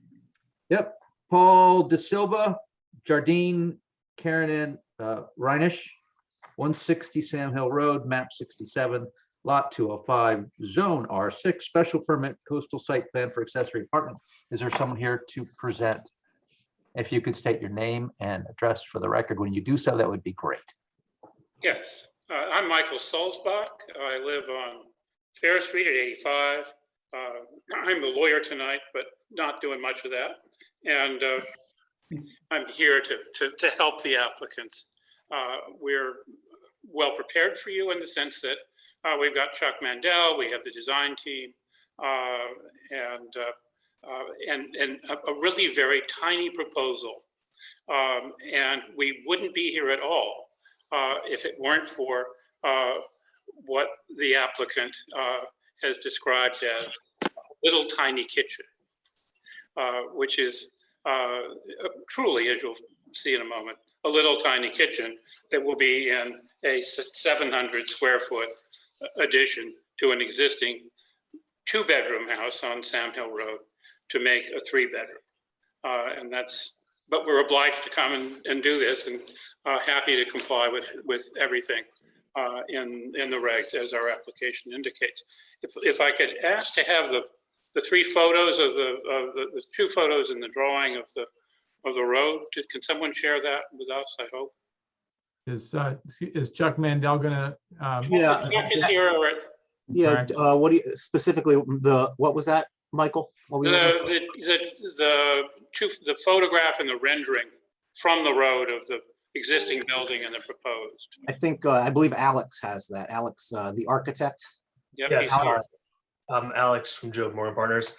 yep, Paul De Silva, Jardine, Karen Reinish, 160 Sam Hill Road, map 67, lot 205, zone R6, special permit, coastal site plan for accessory apartment. Is there someone here to present? If you could state your name and address for the record when you do so, that would be great. Yes, I'm Michael Sulzbach. I live on Fair Street at 85. I'm the lawyer tonight, but not doing much of that. And I'm here to help the applicants. We're well prepared for you in the sense that we've got Chuck Mandel, we have the design team, and a really very tiny proposal. And we wouldn't be here at all if it weren't for what the applicant has described as a little tiny kitchen, which is truly, as you'll see in a moment, a little tiny kitchen that will be in a 700 square foot addition to an existing 2-bedroom house on Sam Hill Road to make a 3-bedroom. And that's, but we're obliged to come and do this, and happy to comply with everything in the regs as our application indicates. If I could ask to have the 3 photos of the 2 photos in the drawing of the road, can someone share that with us? I hope. Is Chuck Mandel gonna? Yeah. Chuck is here already. Yeah, what do you specifically, what was that, Michael? What were you The photograph and the rendering from the road of the existing building and the proposed. I think, I believe Alex has that. Alex, the architect. Yep, Yes, he's here. I'm Alex from Joe Moore Partners.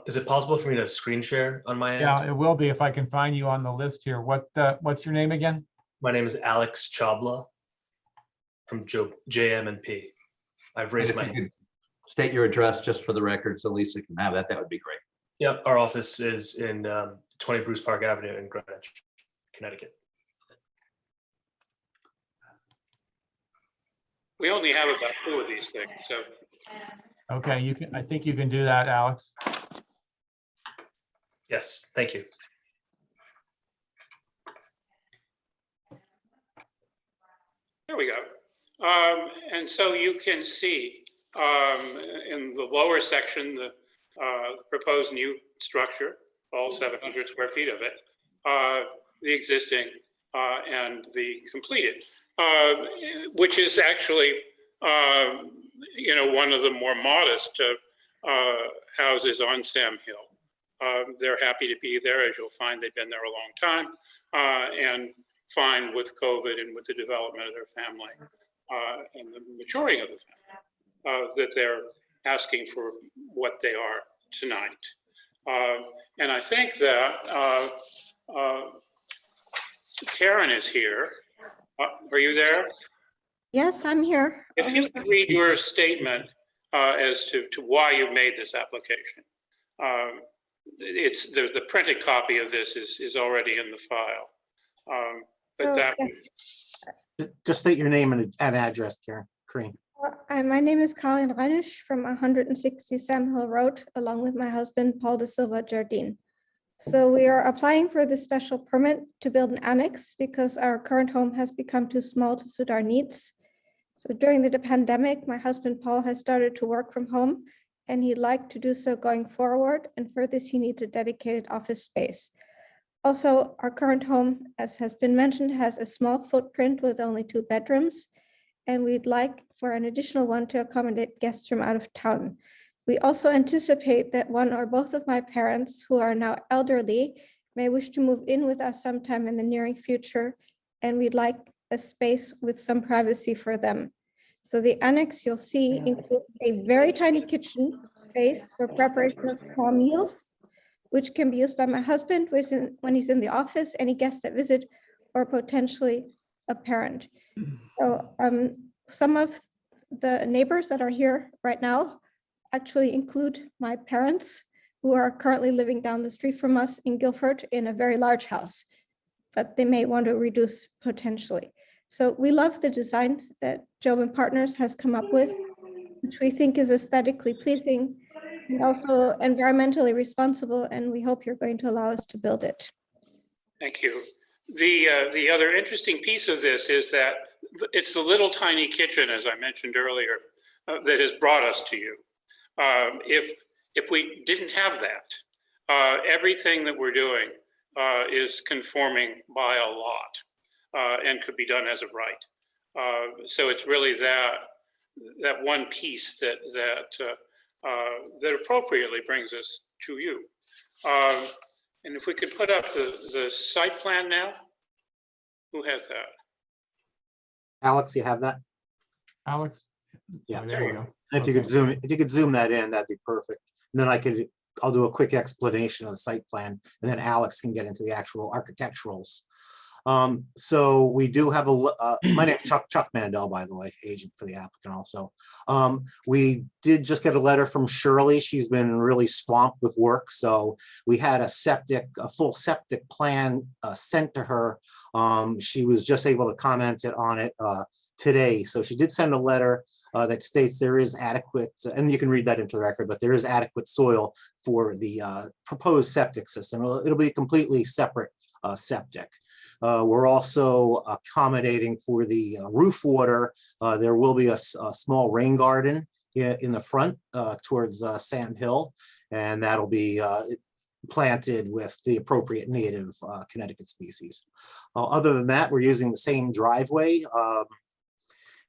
Is it possible for me to screen share on my end? Yeah, it will be if I can find you on the list here. What's your name again? My name is Alex Chabla from JM&P. I've raised my hand. State your address just for the record so Lisa can have that. That would be great. Yep, our office is in 20 Bruce Park Avenue in Greenwich, Connecticut. We only have about 2 of these things, so. Okay, you can. I think you can do that, Alex. Yes, thank you. There we go. And so you can see in the lower section, the proposed new structure, all 700 square feet of it, the existing and the completed, which is actually, one of the more modest houses on Sam Hill. They're happy to be there. As you'll find, they've been there a long time and fine with COVID and with the development of their family and the maturing of the family, that they're asking for what they are tonight. And I think that Karen is here. Are you there? Yes, I'm here. If you could read your statement as to why you made this application. It's the printed copy of this is already in the file. But that. Just state your name and address, Karen. My name is Colleen Reinisch from 160 Sam Hill Road, along with my husband, Paul De Silva Jardine. So we are applying for the special permit to build an annex because our current home has become too small to suit our needs. So during the pandemic, my husband Paul has started to work from home, and he'd like to do so going forward. And for this, he needs a dedicated office space. Also, our current home, as has been mentioned, has a small footprint with only 2 bedrooms, and we'd like for an additional one to accommodate guests from out of town. We also anticipate that one or both of my parents, who are now elderly, may wish to move in with us sometime in the near future, and we'd like a space with some privacy for them. So the annex you'll see includes a very tiny kitchen space for preparation of small meals, which can be used by my husband when he's in the office, any guests that visit, or potentially a parent. So some of the neighbors that are here right now actually include my parents, who are currently living down the street from us in Guilford in a very large house, but they may want to reduce potentially. So we love the design that Job and Partners has come up with, which we think is aesthetically pleasing and also environmentally responsible, and we hope you're going to allow us to build it. Thank you. The other interesting piece of this is that it's the little tiny kitchen, as I mentioned earlier, that has brought us to you. If we didn't have that, everything that we're doing is conforming by a lot and could be done as a right. So it's really that one piece that appropriately brings us to you. And if we could put up the site plan now, who has that? Alex, you have that? Alex? Yeah. Oh, there you go. If you could zoom that in, that'd be perfect. And then I'll do a quick explanation of the site plan, and then Alex can get into the actual architecturals. So we do have my name is Chuck Mandel, by the way, agent for the applicant also. We did just get a letter from Shirley. She's been really swamped with work. So we had a full septic plan sent to her. She was just able to comment on it today. So she did send a letter that states there is adequate, and you can read that into the record, but there is adequate soil for the proposed septic system. It'll be a completely separate septic. We're also accommodating for the roof water. There will be a small rain garden in the front towards Sand Hill, and that'll be planted with the appropriate native Connecticut species. Other than that, we're using the same driveway.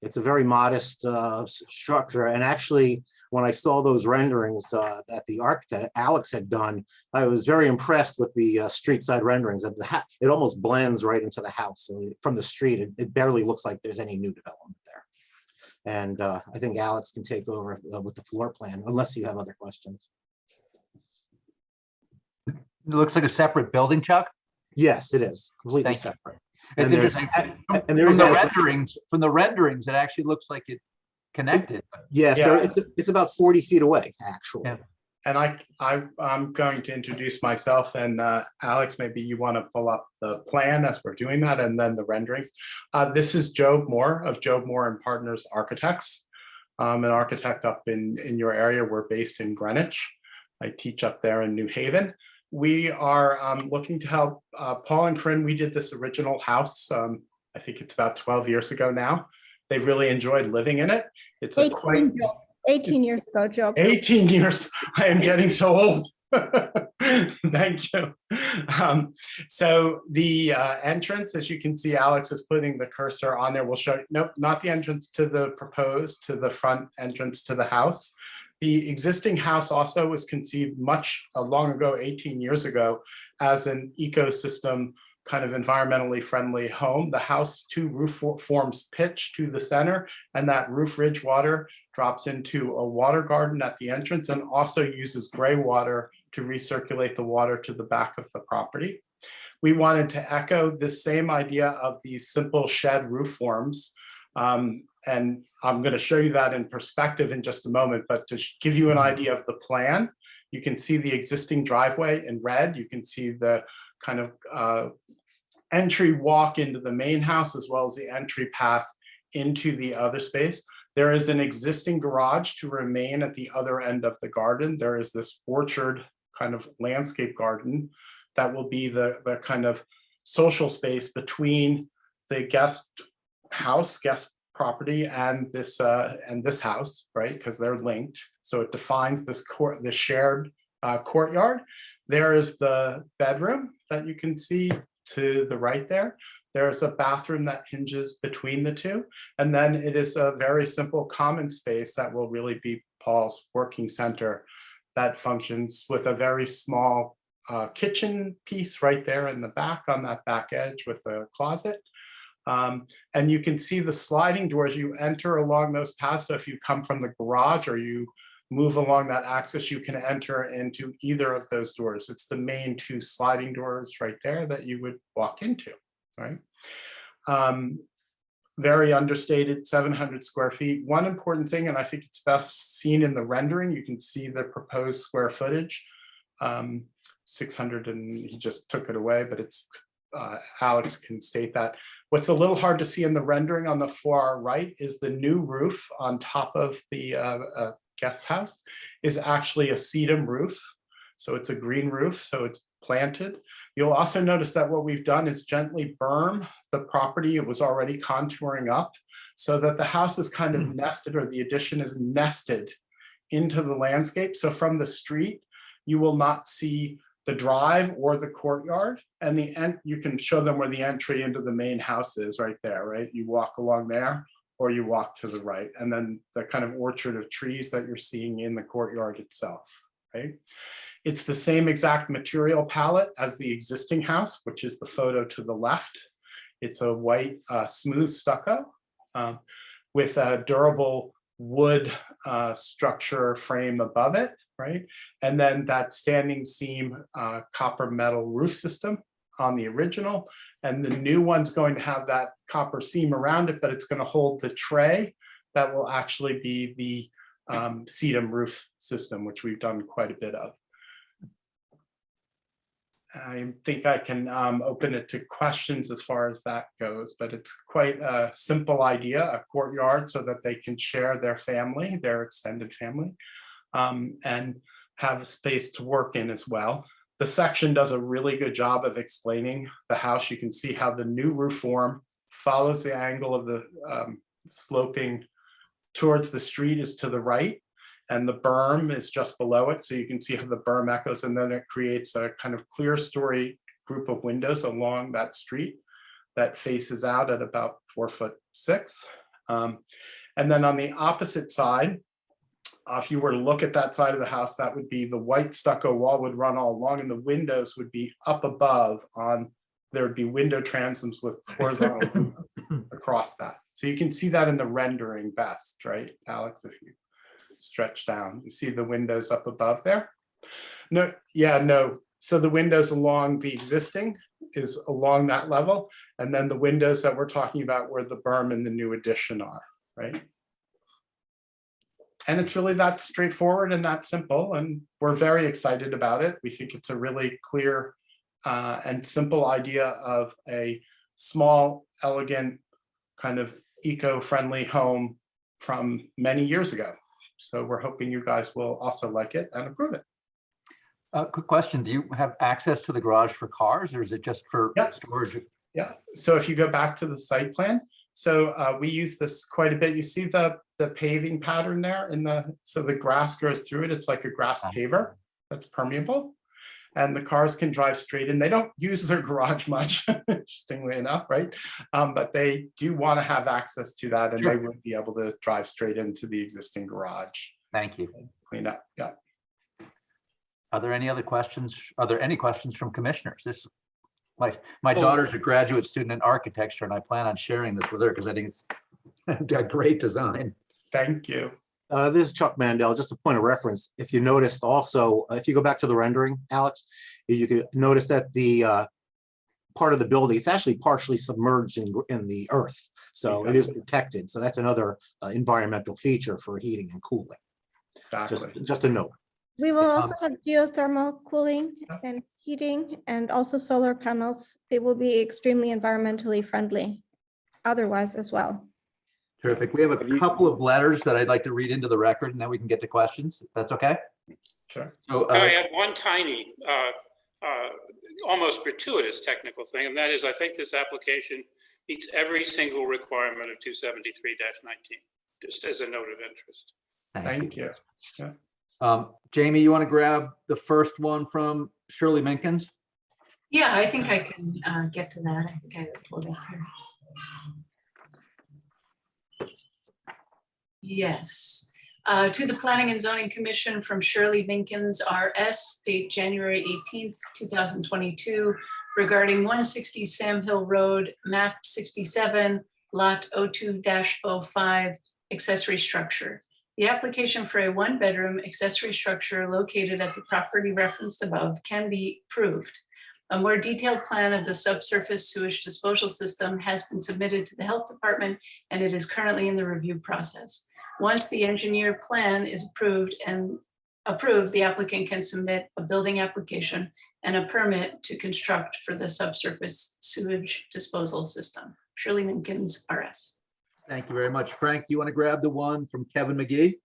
It's a very modest structure, and actually, when I saw those renderings that the architect Alex had done, I was very impressed with the street side renderings. It almost blends right into the house. So from the street, it barely looks like there's any new development there. And I think Alex can take over with the floor plan, unless you have other questions. It looks like a separate building, Chuck? Yes, it is completely separate. It's And there's, interesting. and there's From the renderings, it actually looks like it connected. Yes, Yeah. it's about 40 feet away, actually. Yeah. And I'm going to introduce myself, and Alex, maybe you want to pull up the plan as we're doing that, and then the renderings. This is Job Moore of Job Moore and Partners Architects, an architect up in your area. We're based in Greenwich. I teach up there in New Haven. We are looking to help Paul and Corinne. We did this original house. I think it's about 12 years ago now. They've really enjoyed living in it. It's 18 years ago, Joe. 18 years. I am getting so old. Thank you. So the entrance, as you can see, Alex is putting the cursor on there. We'll show you, nope, not the entrance to the proposed, to the front entrance to the house. The existing house also was conceived much long ago, 18 years ago, as an ecosystem kind of environmentally friendly home. The house, 2 roof forms pitch to the center, and that roof ridge water drops into a water garden at the entrance, and also uses gray water to recirculate the water to the back of the property. We wanted to echo the same idea of these simple shed roof forms. And I'm going to show you that in perspective in just a moment, but to give you an idea of the plan, you can see the existing driveway in red. You can see the kind of entry walk into the main house, as well as the entry path into the other space. There is an existing garage to remain at the other end of the garden. There is this orchard kind of landscape garden that will be the kind of social space between the guest property and this house, right? Because they're linked. So it defines this the shared courtyard. There is the bedroom that you can see to the right there. There's a bathroom that hinges between the two. And then it is a very simple common space that will really be Paul's working center that functions with a very small kitchen piece right there in the back on that back edge with a closet. And you can see the sliding doors you enter along those paths. So if you come from the garage or you move along that axis, you can enter into either of those doors. It's the main two sliding doors right there that you would walk into, right? Very understated, 700 square feet. One important thing, and I think it's best seen in the rendering, you can see the proposed square footage, 600, and he just took it away, but it's, Alex can state that. What's a little hard to see in the rendering on the far right is the new roof on top of the guest house is actually a sedum roof. So it's a green roof, so it's planted. You'll also notice that what we've done is gently berm the property. It was already contouring up so that the house is kind of nested, or the addition is nested into the landscape. So from the street, you will not see the drive or the courtyard, and you can show them where the entry into the main house is right there, right? You walk along there or you walk to the right, and then the kind of orchard of trees that you're seeing in the courtyard itself, right? It's the same exact material palette as the existing house, which is the photo to the left. It's a white smooth stucco with a durable wood structure frame above it, right? And then that standing seam copper metal roof system on the original. And the new one's going to have that copper seam around it, but it's going to hold the tray that will actually be the sedum roof system, which we've done quite a bit of. I think I can open it to questions as far as that goes, but it's quite a simple idea, a courtyard so that they can share their family, their extended family, and have a space to work in as well. The section does a really good job of explaining the house. You can see how the new roof form follows the angle of the sloping towards the street is to the right, and the berm is just below it. So you can see how the berm echoes, and then it creates a kind of clear story group of windows along that street that faces out at about 4'6". And then on the opposite side, if you were to look at that side of the house, that would be the white stucco wall would run all along, and the windows would be up above there would be window transoms with horizontal across that. So you can see that in the rendering best, right, Alex, if you stretch down, you see the windows up above there? No, yeah, no. So the windows along the existing is along that level, and then the windows that we're talking about where the berm and the new addition are, right? And it's really that straightforward and that simple, and we're very excited about it. We think it's a really clear and simple idea of a small, elegant, kind of eco-friendly home from many years ago. So we're hoping you guys will also like it and approve it. Quick question, do you have access to the garage for cars, or is it just for storage? Yeah, so if you go back to the site plan, so we use this quite a bit. You see the paving pattern there so the grass goes through it. It's like a grass paver that's permeable, and the cars can drive straight in. They don't use their garage much, interestingly enough, right? But they do want to have access to that, and they would be able to drive straight into the existing garage. Thank you. Clean up, yeah. Are there any other questions? Are there any questions from commissioners? My daughter's a graduate student in architecture, and I plan on sharing this with her because I think it's a great design. Thank you. This is Chuck Mandel. Just a point of reference. If you noticed also, if you go back to the rendering, Alex, you could notice that the part of the building, it's actually partially submerged in the earth. So it is protected. So that's another environmental feature for heating and cooling. Exactly. Just a note. We will also have geothermal cooling and heating, and also solar panels. It will be extremely environmentally friendly otherwise as well. Terrific. We have a couple of letters that I'd like to read into the record, and then we can get to questions, if that's okay? Sure. So, I have one tiny, almost gratuitous technical thing, and that is I think this application meets every single requirement of 273-19, just as a note of interest. Thank you. Jamie, you want to grab the first one from Shirley Minkins? Yeah, I think I can get to that. I think I have it pulled up here. Yes. To the Planning and Zoning Commission from Shirley Minkins, RS, date January 18th, 2022, regarding 160 Sam Hill Road, map 67, lot 02-05, accessory structure. The application for a one-bedroom accessory structure located at the property referenced above can be approved. A more detailed plan of the subsurface sewage disposal system has been submitted to the Health Department, and it is currently in the review process. Once the engineer plan is approved, the applicant can submit a building application and a permit to construct for the subsurface sewage disposal system. Shirley Minkins, RS. Thank you very much. Frank, you want to grab the one from Kevin McGee?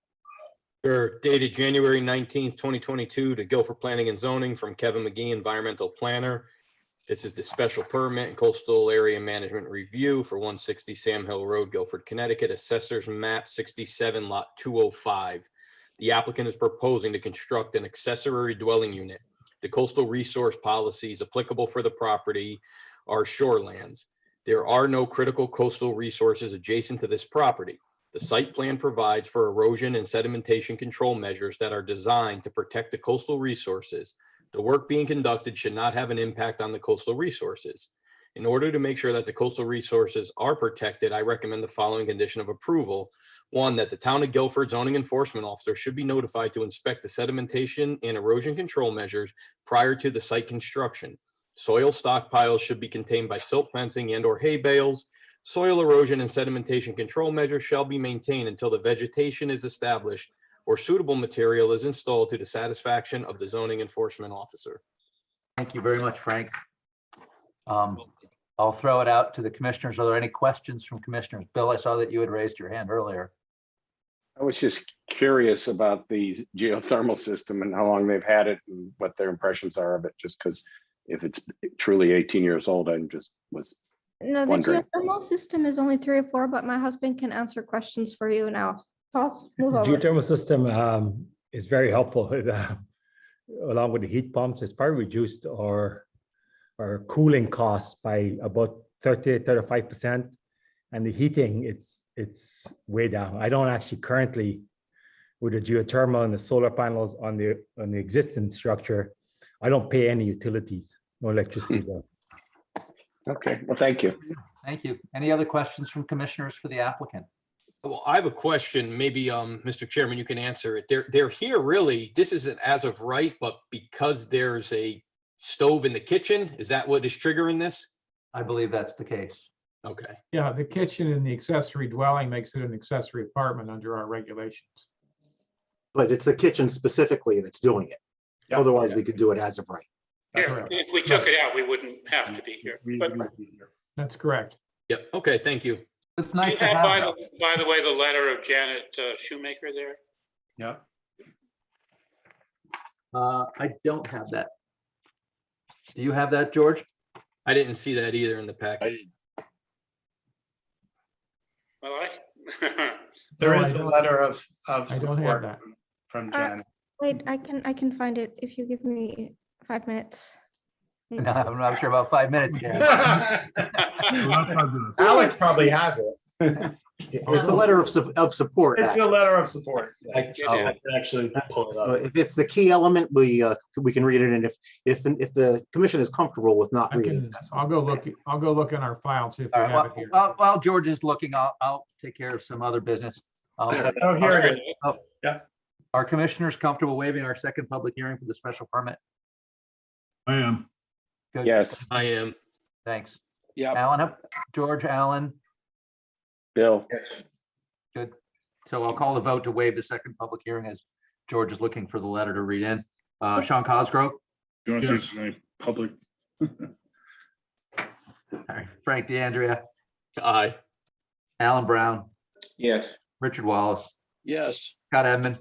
Sure. Dated January 19th, 2022 to Guilford Planning and Zoning from Kevin McGee, Environmental Planner. This is the special permit and coastal area management review for 160 Sam Hill Road, Guilford, Connecticut, Assessor's Map 67, Lot 205. The applicant is proposing to construct an accessory dwelling unit. The coastal resource policies applicable for the property are shorelands. There are no critical coastal resources adjacent to this property. The site plan provides for erosion and sedimentation control measures that are designed to protect the coastal resources. The work being conducted should not have an impact on the coastal resources. In order to make sure that the coastal resources are protected, I recommend the following condition of approval. One, that the town of Guilford zoning enforcement officer should be notified to inspect the sedimentation and erosion control measures prior to the site construction. Soil stockpiles should be contained by silt fencing and/or hay bales. Soil erosion and sedimentation control measures shall be maintained until the vegetation is established or suitable material is installed to the satisfaction of the zoning enforcement officer. Thank you very much, Frank. I'll throw it out to the commissioners. Are there any questions from commissioners? Bill, I saw that you had raised your hand earlier. I was just curious about the geothermal system and how long they've had it and what their impressions are of it, just because if it's truly 18 years old, I just was No, the wondering. geothermal system is only 3 or 4, but my husband can answer questions for you now. Paul, move The over. geothermal system is very helpful along with the heat pumps. It's probably reduced our cooling costs by about 30-35%. And the heating, it's way down. I don't actually currently, with the geothermal and the solar panels on the existing structure, I don't pay any utilities, no electricity bill. Okay, well, thank you. Thank you. Any other questions from commissioners for the applicant? Well, I have a question. Maybe, Mr. Chairman, you can answer it. They're here really, this isn't as of right, but because there's a stove in the kitchen, is that what is triggering this? I believe that's the case. Okay. Yeah, the kitchen in the accessory dwelling makes it an accessory apartment under our regulations. But it's the kitchen specifically that's doing it. Yeah. Otherwise, we could do it as of right. Yes, if we took it out, we wouldn't have to be here. But That's correct. Yep. Okay. Thank you. It's do nice you to have, have. by the way, the letter of Janet Shoemaker there? Yeah. I don't have that. Do you have that, George? I didn't see that either in the packet. Well, There No, is I a don't- letter of I don't have support that. from Jan. Wait, I can find it if you give me 5 minutes. No, I'm not sure about 5 minutes, Karen. Alex probably has it. It's a letter of support. It's a letter of support. I can actually pull it So up. if it's the key element, we can read it, and if the commission is comfortable with not reading it, that's fine. I'll go look in our file and see if we All right, have it here. while George is looking, I'll take care of some other business. Oh, here it is. Yeah. Are commissioners comfortable waiving our second public hearing for the special permit? I am. Good. Yes, I am. Thanks. Yeah. Alan, George, Alan, Bill. good. So I'll call the vote to waive the second public hearing as George is looking for the letter to read in. Sean Cosgrove, You want to see if there's any public? all right, Frank DeAndrea, Aye. Alan Brown, Yes. Richard Wallace, Yes. Scott Edmund,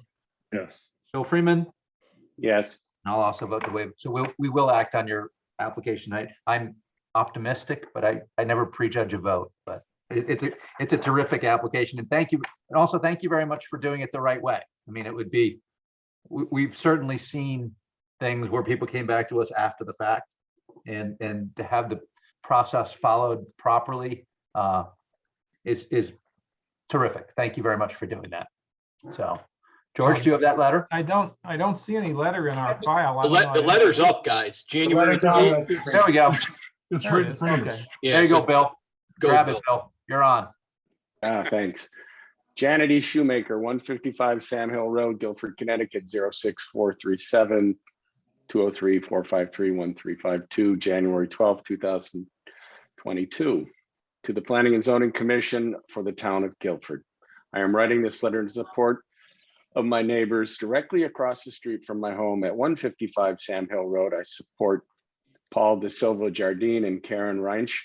Yes. Bill Freeman, Yes. and I'll also vote to waive. So we will act on your application tonight. I'm optimistic, but I never prejudge a vote, but it's a terrific application, and thank you. And also thank you very much for doing it the right way. I mean, it would be, we've certainly seen things where people came back to us after the fact, and to have the process followed properly is terrific. Thank you very much for doing that. So, George, do you have that letter? I don't see any letter in our file. The letter's up, guys. January. There we go. It's There right it in is. front of Okay. us. Yeah, There you so go, Bill. go, Grab Bill. it, Bill. You're on. Thanks. Janet E. Shoemaker, 155 Sam Hill Road, Guilford, Connecticut, 06437 203-453-1352, January 12th, 2022. To the Planning and Zoning Commission for the town of Guilford. I am writing this letter in support of my neighbors directly across the street from my home at 155 Sam Hill Road. I support Paul De Silva Jardine and Karen Reinsch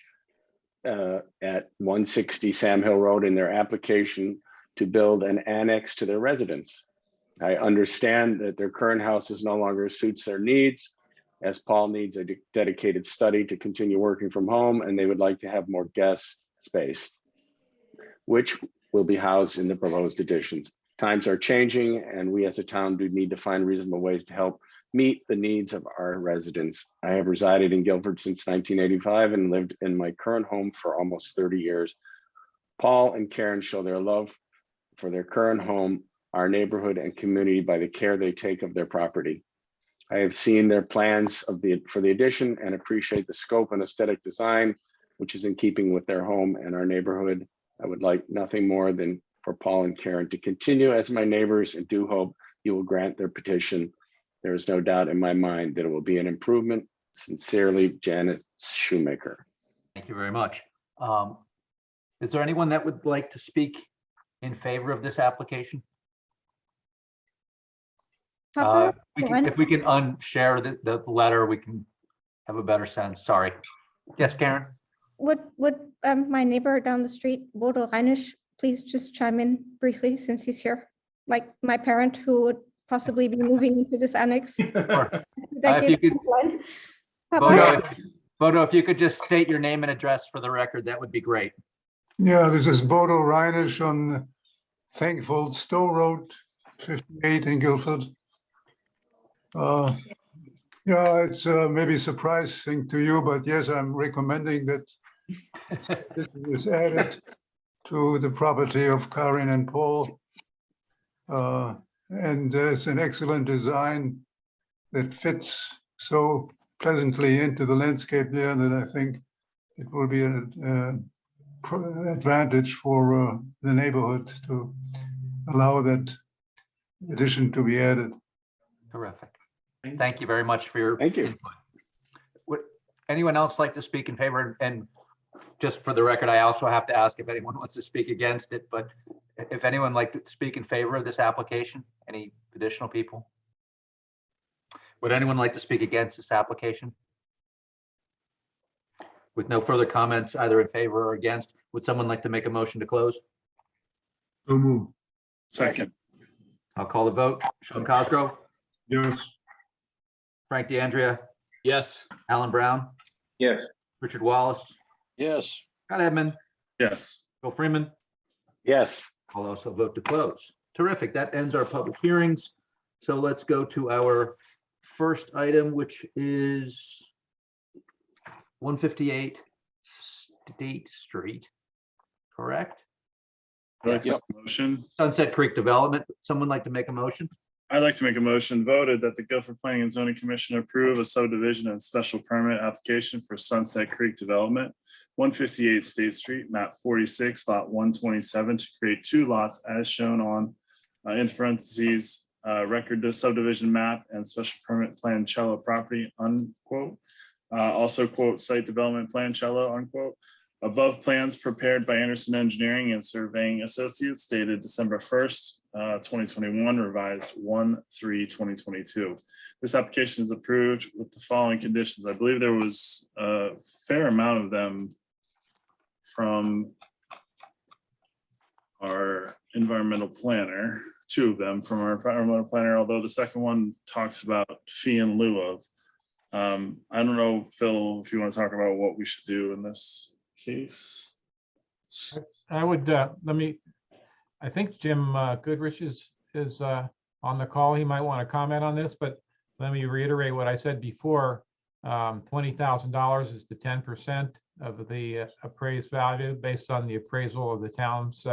at 160 Sam Hill Road in their application to build an annex to their residence. I understand that their current houses no longer suits their needs, as Paul needs a dedicated study to continue working from home, and they would like to have more guest space, which will be housed in the proposed additions. Times are changing, and we as a town do need to find reasonable ways to help meet the needs of our residents. I have resided in Guilford since 1985 and lived in my current home for almost 30 years. Paul and Karen show their love for their current home, our neighborhood and community by the care they take of their property. I have seen their plans for the addition and appreciate the scope and aesthetic design, which is in keeping with their home and our neighborhood. I would like nothing more than for Paul and Karen to continue as my neighbors, and do hope you will grant their petition. There is no doubt in my mind that it will be an improvement. Sincerely, Janet Shoemaker. Thank you very much. Is there anyone that would like to speak in favor of this application? If we can unshare the letter, we can have a better sense. Sorry. Yes, Karen? Would my neighbor down the street, Bodo Reinisch, please just chime in briefly since he's here? Like my parent who would possibly be moving into this annex. Bodo, if you could just state your name and address for the record, that would be great. Yeah, this is Bodo Reinisch on Thankful Stowe Road, 58 in Guilford. Yeah, it's maybe surprising to you, but yes, I'm recommending that this is added to the property of Karin and Paul. And it's an excellent design that fits so pleasantly into the landscape there that I think it will be an advantage for the neighborhood to allow that addition to be added. Terrific. Thank you very much for your input. Would anyone else like to speak in favor? And just for the record, I also have to ask if anyone wants to speak against it, but if anyone like to speak in favor of this application, any additional people? Would anyone like to speak against this application? With no further comments, either in favor or against, would someone like to make a motion to close? So moved. Second. I'll call the vote. Sean Cosgrove? Yes. Frank DeAndrea? Yes. Alan Brown? Yes. Richard Wallace? Yes. Scott Edmund? Yes. Bill Freeman? Yes. I'll also vote to close. Terrific. That ends our public hearings. So let's go to our first item, which is 158 State Street, correct? I'd like to make a motion. Sunset Creek Development. Someone like to make a motion? I'd like to make a motion voted that the Guilford Planning and Zoning Commission approve a subdivision and special permit application for Sunset Creek Development, 158 State Street, map 46, lot 127, to create two lots as shown on, in parentheses, record the subdivision map and special permit plan Cello property, unquote. Also quote site development plan Cello, unquote. Above plans prepared by Anderson Engineering and Surveying Associates dated December 1st, 2021, revised 1/3/2022. This application is approved with the following conditions. I believe there was a fair amount of them from our environmental planner, two of them from our environmental planner, although the second one talks about fee in lieu of. I don't know, Phil, if you want to talk about what we should do in this case. I would, I think Jim Goodrich is on the call. He might want to comment on this, but let me reiterate what I said before. $20,000 is the 10% of the appraised value based on the appraisal of the town's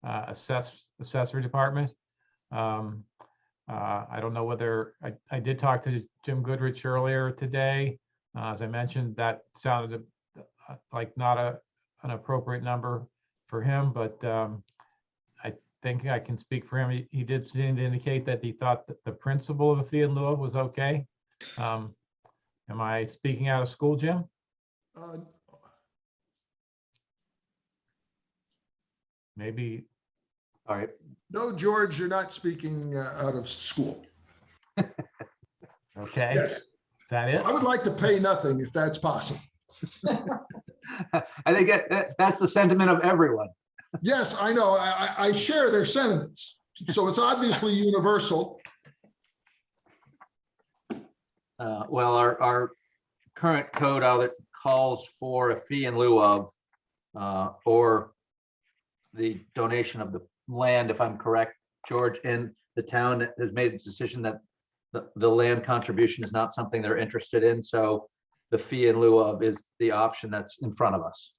assessor department. I don't know whether, I did talk to Jim Goodrich earlier today. As I mentioned, that sounded like not an appropriate number for him, but I think I can speak for him. He did seem to indicate that he thought that the principle of a fee in lieu of was okay. Am I speaking out of school, Jim? Maybe. All right. No, George, you're not speaking out of school. Okay. Yes. Is that it? I would like to pay nothing if that's possible. I think that's the sentiment of everyone. Yes, I know. I share their sentiments. So it's obviously universal. Well, our current code out it calls for a fee in lieu of or the donation of the land, if I'm correct, George, and the town has made a decision that the land contribution is not something they're interested in. So the fee in lieu of is the option that's in front of us.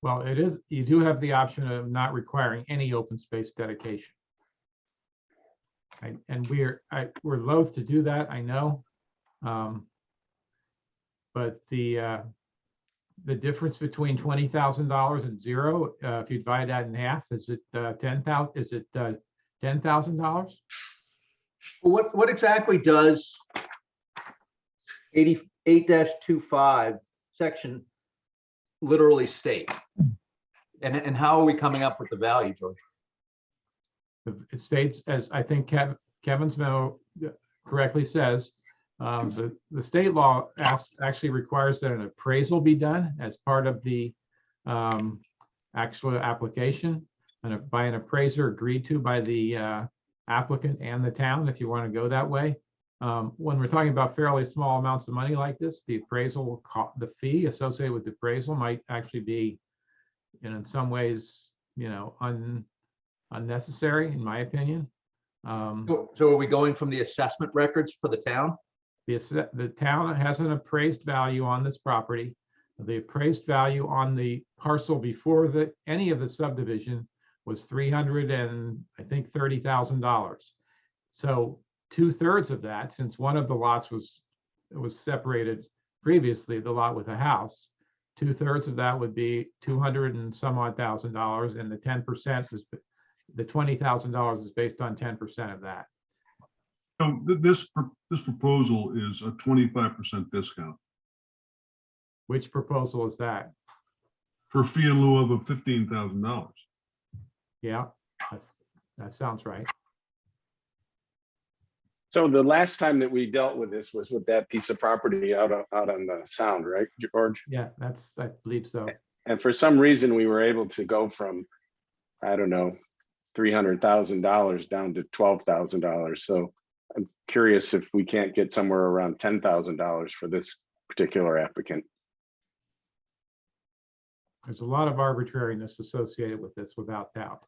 Well, it is, you do have the option of not requiring any open space dedication. And we're loath to do that, I know. But the difference between $20,000 and zero, if you divide that in half, is it $10,000? Is it $10,000? What exactly does 88-25 section literally state? And how are we coming up with the value, George? It states, as I think Kevin's memo correctly says, the state law actually requires that an appraisal be done as part of the actual application and by an appraiser agreed to by the applicant and the town, if you want to go that way. When we're talking about fairly small amounts of money like this, the appraisal, the fee associated with the appraisal might actually be, in some ways, unnecessary, in my opinion. So are we going from the assessment records for the town? The town has an appraised value on this property. The appraised value on the parcel before any of the subdivision was $330,000. So 2/3 of that, since one of the lots was separated previously, the lot with a house, 2/3 of that would be $200 and some odd thousand, and the 10% was the $20,000 is based on 10% of that. So this proposal is a 25% discount. Which proposal is that? For fee in lieu of $15,000. Yeah, that sounds right. So the last time that we dealt with this was with that piece of property out on the Sound, right, George? Yeah, I believe so. And for some reason, we were able to go from, I don't know, $300,000 down to $12,000. So I'm curious if we can't get somewhere around $10,000 for this particular applicant. There's a lot of arbitrariness associated with this, without doubt.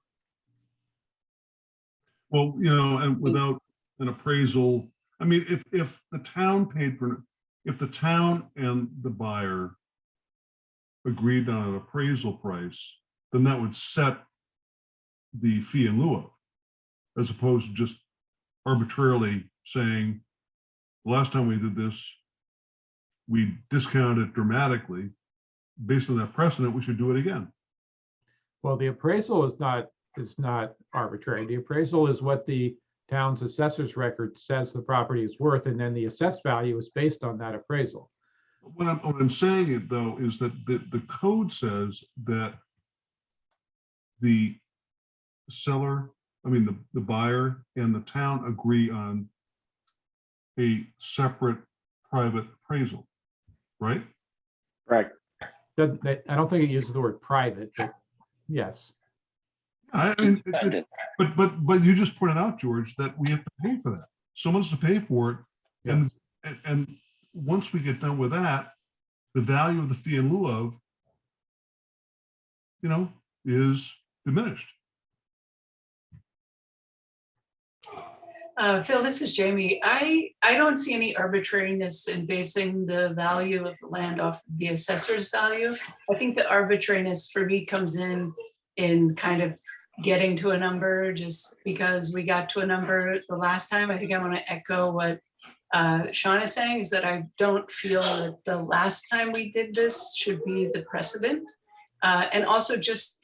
Well, and without an appraisal, I mean, if the town paid for, if the town and the buyer agreed on an appraisal price, then that would set the fee in lieu of, as opposed to just arbitrarily saying, the last time we did this, we discounted it dramatically. Based on that precedent, we should do it again. Well, the appraisal is not arbitrary. The appraisal is what the town's assessor's record says the property is worth, and then the assessed value is based on that appraisal. What I'm saying it though is that the code says that the seller, I mean the buyer and the town agree on a separate private appraisal, right? Right. I don't think it uses the word private, but yes. I mean, but you just pointed out, George, that we have to pay for that. Someone has to pay for it, and and once we get done with that, the value of the fee in lieu of, is diminished. Phil, this is Jamie. I don't see any arbitrariness in basing the value of the land off the assessor's value. I think the arbitrariness for me comes in kind of getting to a number just because we got to a number the last time. I think I want to echo what Sean is saying, is that I don't feel that the last time we did this should be the precedent. And also just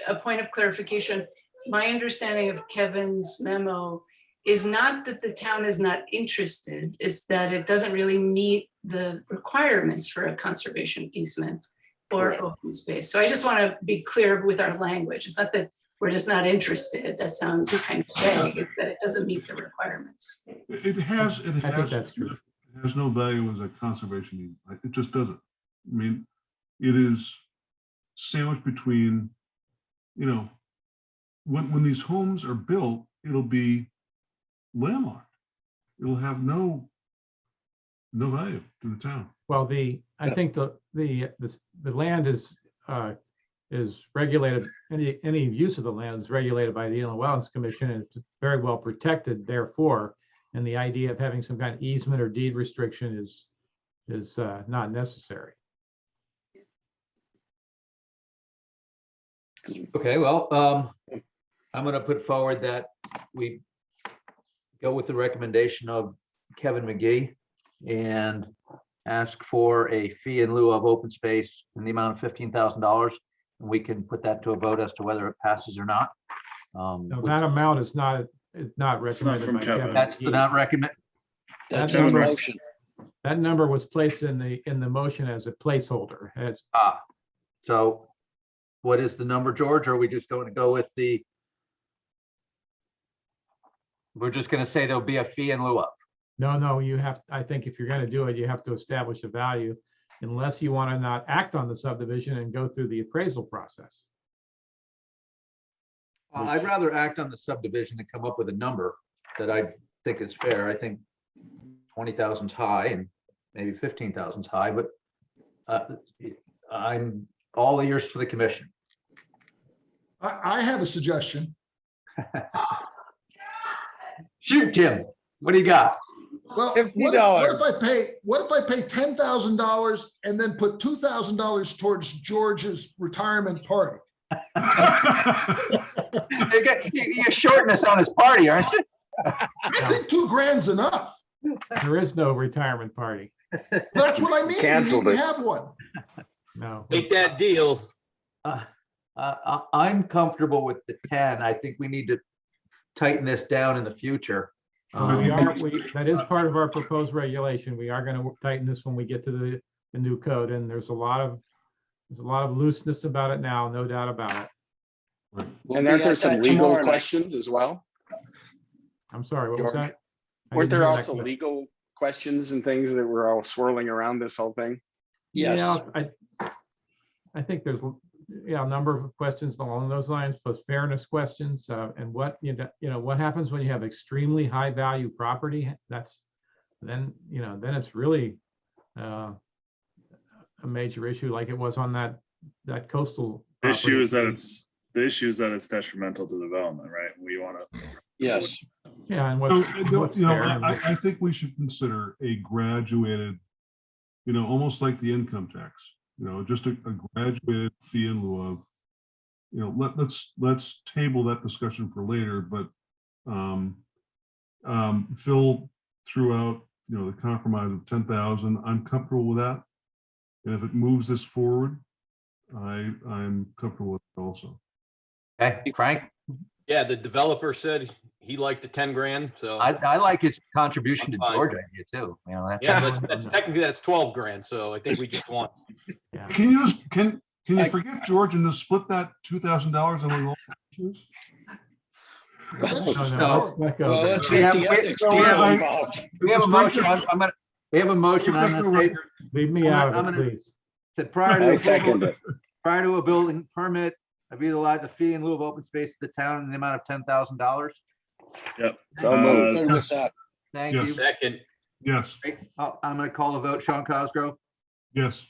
a point of clarification, my understanding of Kevin's memo is not that the town is not interested, it's that it doesn't really meet the requirements for a conservation easement or open space. So I just want to be clear with our language. It's not that we're just not interested. That sounds kind of vague. It's that it doesn't meet the requirements. It has that's true. it has no value as a conservation easement. It just doesn't. I mean, it is sandwiched between, when these homes are built, it'll be landlocked. It'll have no value to the town. Well, I think the land is regulated, any use of the land is regulated by the Inland Wetlands Commission, and it's very well protected therefore. And the idea of having some kind of easement or deed restriction is not necessary. Okay, well, I'm going to put forward that we go with the recommendation of Kevin McGee and ask for a fee in lieu of open space in the amount of $15,000. And we can put that to a vote as to whether it passes or not. So that amount is not recommended from by Kevin. Kevin. That's not recommend. That's That in the number- motion. That number was placed in the motion as a placeholder. So what is the number, George? Or are we just going to go with we're just going to say there'll be a fee in lieu of? No, I think if you're going to do it, you have to establish a value unless you want to not act on the subdivision and go through the appraisal process. I'd rather act on the subdivision and come up with a number that I think is fair. I think 20,000 is high and maybe 15,000 is high, but I'm all ears for the commission. I have a suggestion. Shoot, Tim, what do you got? Well, $50. what if I pay $10,000 and then put $2,000 towards George's retirement party? You're shorting us on his party, aren't you? I think $2,000's enough. There is no retirement party. That's what I mean. Canceled We it. have one. No. Take that deal. I'm comfortable with the 10. I think we need to tighten this down in the future. That is part of our proposed regulation. We are going to tighten this when we get to the new code, and there's a lot of looseness about it now, no doubt about it. And aren't there some legal questions as well? I'm sorry, what was George? that? I Weren't didn't there hear that also clear. legal questions and things that were all swirling around this whole thing? Yes. Yeah, I think there's a number of questions along those lines, plus fairness questions, and what what happens when you have extremely high value property. Then it's really a major issue, like it was on that coastal. The issue property. is that it's detrimental to development, right? We want to. Yes. Yeah, and So, what's fair. I think we should consider a graduated, almost like the income tax, just a graduated fee in lieu of, let's table that discussion for later, but Phil threw out, the compromise of 10,000. I'm comfortable with that. And if it moves this forward, I'm comfortable with it also. Okay, Frank? Yeah, the developer said he liked the 10 grand, so. I like his contribution to I'm fine. George idea too. Yeah, that's technically that's 12 grand, so I think we just want. Yeah. Can you forget George and just split that $2,000 among all issues? Let's not go Well, there. let's get the ethics team involved. We have a motion. We have a motion on the table. Leave me out I'm of it, gonna- please. That prior to I second it. prior to a building permit, I've either allowed the fee in lieu of open space to the town in the amount of $10,000. Yep. So moved. Good with that. Thank Yes. you. Second. Yes, Great. I'm going to call a vote. Sean Cosgrove, yes,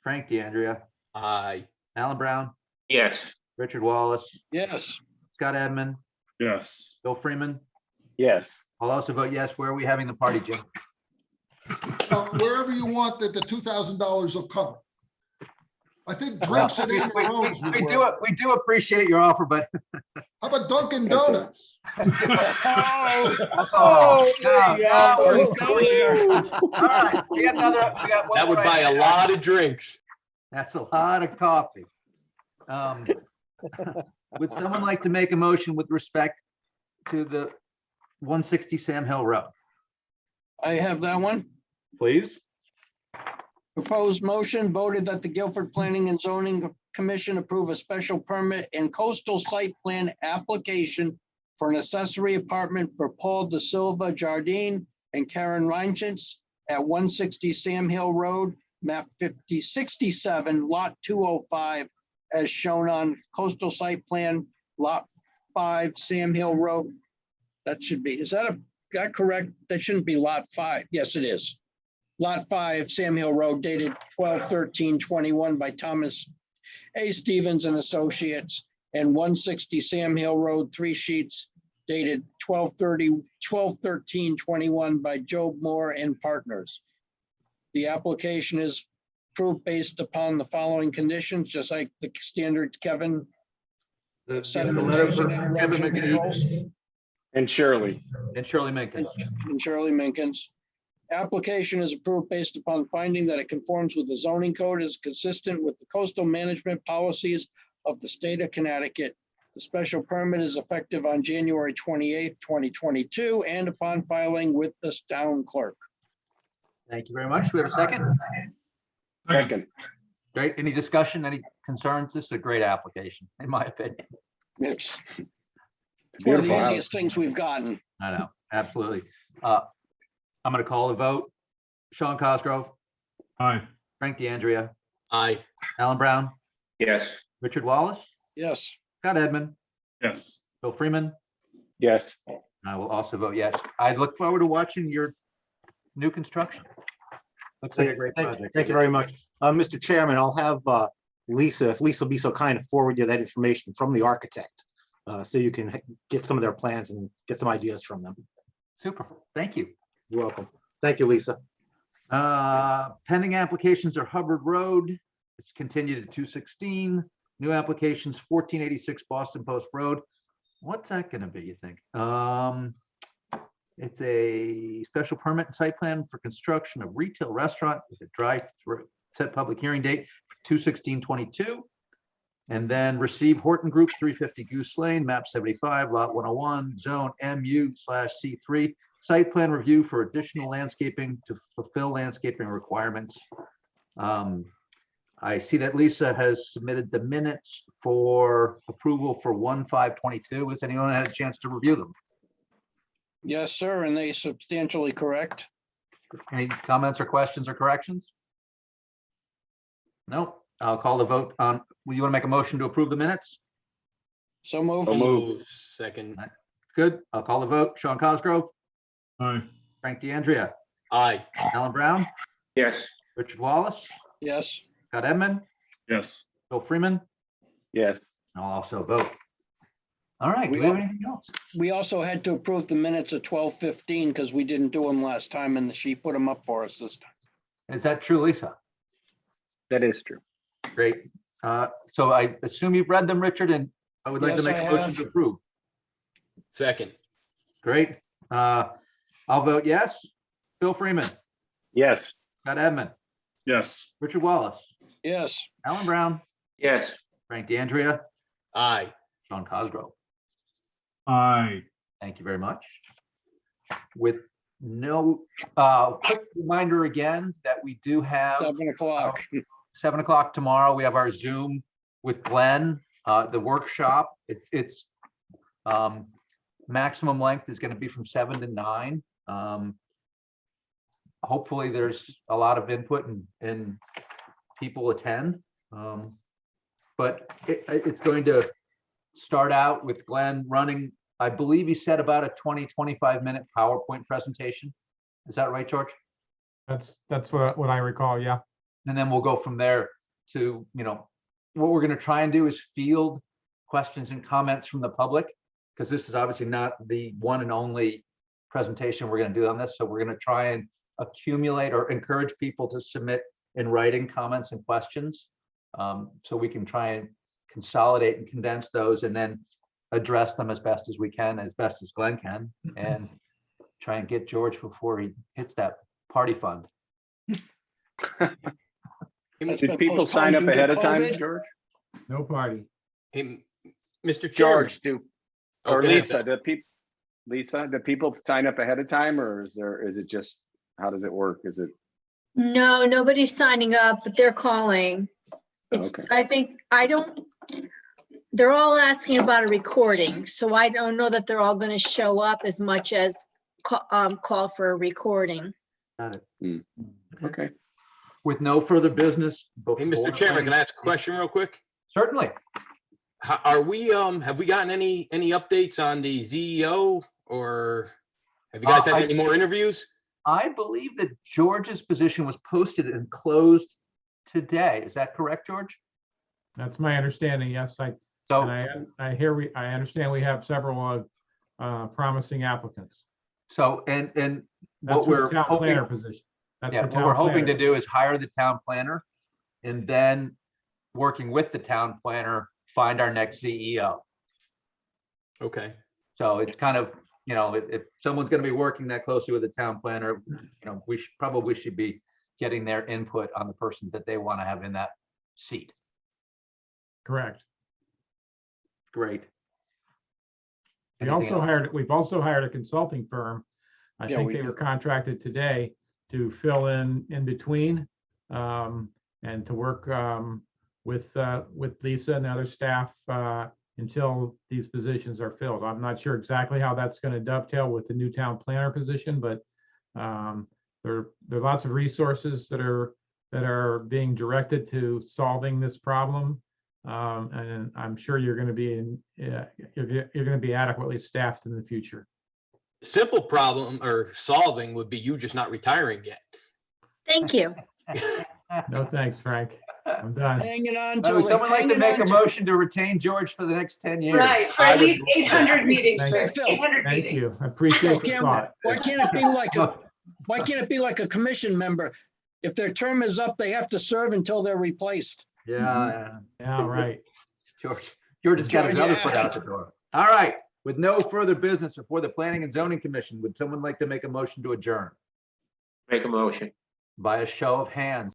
Frank DeAndrea, Aye. Alan Brown, Yes. Richard Wallace, Yes. Scott Edmund, Yes. Bill Freeman. Yes. I'll also vote yes. Where are we having the party, Jim? Wherever you want that the $2,000 will come. I think drinks at Amy Rome's would work. We do appreciate your offer, but. How about Dunkin' Donuts? Oh, now we're going there. All right, we got one That would more buy a item. lot of drinks. That's a lot of coffee. Would someone like to make a motion with respect to the 160 Sam Hill Road? I have that one. Please. Proposed motion voted that the Guilford Planning and Zoning Commission approve a special permit and coastal site plan application for an accessory apartment for Paul De Silva Jardine and Karen Reinschitz at 160 Sam Hill Road, map 5067, lot 205, as shown on coastal site plan, lot 5, Sam Hill Road. That should be, is that correct? That shouldn't be lot 5. Yes, it is. Lot 5, Sam Hill Road, dated 12/13/21 by Thomas A. Stevens and Associates, and 160 Sam Hill Road, 3 sheets, dated 12/13/21 by Job Moore and Partners. The application is approved based upon the following conditions, just like the standard Kevin. Sedimentation and erosion controls. And Shirley. And Shirley Minkins. And Shirley Minkins. Application is approved based upon finding that it conforms with the zoning code, is consistent with the coastal management policies of the state of Connecticut. The special permit is effective on January 28th, 2022, and upon filing with the town clerk. Thank you very much. Do we have a second? Second. Great. Any discussion, any concerns? This is a great application, in my opinion. It's one of the Beautiful house. easiest things we've gotten. I know, absolutely. I'm going to call the vote. Sean Cosgrove, aye, Frank DeAndrea, Aye. Alan Brown, Yes. Richard Wallace, Yes. Scott Edmund, Yes. Bill Freeman. Yes. I will also vote yes. I look forward to watching your new construction. Looks like a great project. Thank you very much. Mr. Chairman, I'll have Lisa, if Lisa will be so kind to forward you that information from the architect. So you can get some of their plans and get some ideas from them. Super. Thank you. You're welcome. Thank you, Lisa. Pending applications are Hubbard Road. It's continued to 216. New applications, 1486 Boston Post Road. What's that going to be, you think? It's a special permit and site plan for construction of retail restaurant with a drive-through. Set public hearing date for 2/16/22. And then receive Horton Group, 350 Goose Lane, map 75, lot 101, zone MU/C3. Site plan review for additional landscaping to fulfill landscaping requirements. I see that Lisa has submitted the minutes for approval for 1/5/22. Has anyone had a chance to review them? Yes, sir, and they substantially correct. Any comments or questions or corrections? No, I'll call the vote on, you want to make a motion to approve the minutes? So moved. So moved. Second. Good, I'll call the vote. Sean Cosgrove, aye, Frank DeAndrea, Aye. Alan Brown, Yes. Richard Wallace, Yes. Scott Edmund, Yes. Bill Freeman. Yes. I'll also vote. All right, do We we have all- anything else? We also had to approve the minutes of 12:15 because we didn't do them last time and she put them up for us this time. Is that true, Lisa? That is true. Great. So I assume you've read them, Richard, and I would like to Yes, make I a motion have. to approve. Second. Great. I'll vote yes. Bill Freeman, Yes. Scott Edmund, Yes. Richard Wallace, Yes. Alan Brown, Yes. Frank DeAndrea, Aye. Sean Cosgrove. aye. Thank you very much. With no, quick reminder again that we do have 7:00. 7 o'clock tomorrow. We have our Zoom with Glenn, the workshop. It's maximum length is going to be from 7 to 9. Hopefully there's a lot of input and people attend. But it's going to start out with Glenn running, I believe he said about a 20-25 minute PowerPoint presentation. Is that right, George? That's what I recall, yeah. And then we'll go from there to, what we're going to try and do is field questions and comments from the public, because this is obviously not the one and only presentation we're going to do on this. So we're going to try and accumulate or encourage people to submit in writing comments and questions. So we can try and consolidate and condense those and then address them as best as we can, as best as Glenn can, and try and get George before he hits that party fund. Did people sign up ahead of time, George? No party. Hey, Mr. Chairman. George, or Lisa, do people sign up ahead of time, or is it just, how does it work? Is it? No, nobody's signing up, but they're calling. It's, Okay. They're all asking about a recording, so I don't know that they're all going to show up as much as call for a recording. Got it. Okay. With no further business. Hey, Mr. Chairman, can I ask a question real quick? Certainly. Are we, have we gotten any updates on the ZEO, or have you guys had any more interviews? I believe that George's position was posted and closed today. Is that correct, George? That's my understanding, yes. I understand we have several promising applicants. So, and That's what for we're the town hoping, planner position. That's yeah, for what town we're hoping to planner. do is hire the town planner and then working with the town planner, find our next CEO. Okay. So it's kind of, if someone's going to be working that closely with the town planner, we should be getting their input on the person that they want to have in that seat. Correct. Great. We've also hired a consulting firm. I think they were contracted today to fill in between and to work with Lisa and the other staff until these positions are filled. I'm not sure exactly how that's going to dovetail with the new town planner position, but there are lots of resources that are being directed to solving this problem. And I'm sure you're going to be adequately staffed in the future. Simple problem or solving would be you just not retiring yet. Thank you. No, thanks, Frank. I'm done. Hanging on Would someone like to make a motion to retain George for the next 10 years? Right, for at least 800 meetings. Thank Chris, you. 800 Thank meetings. you. I appreciate the thought. Why can't it be like a commission member? If their term is up, they have to serve until they're replaced. Yeah. Yeah, right. George has got his other foot out the door. All right. With no further business before the Planning and Zoning Commission, would someone like to make a motion to adjourn? Make a motion. By a show of hands.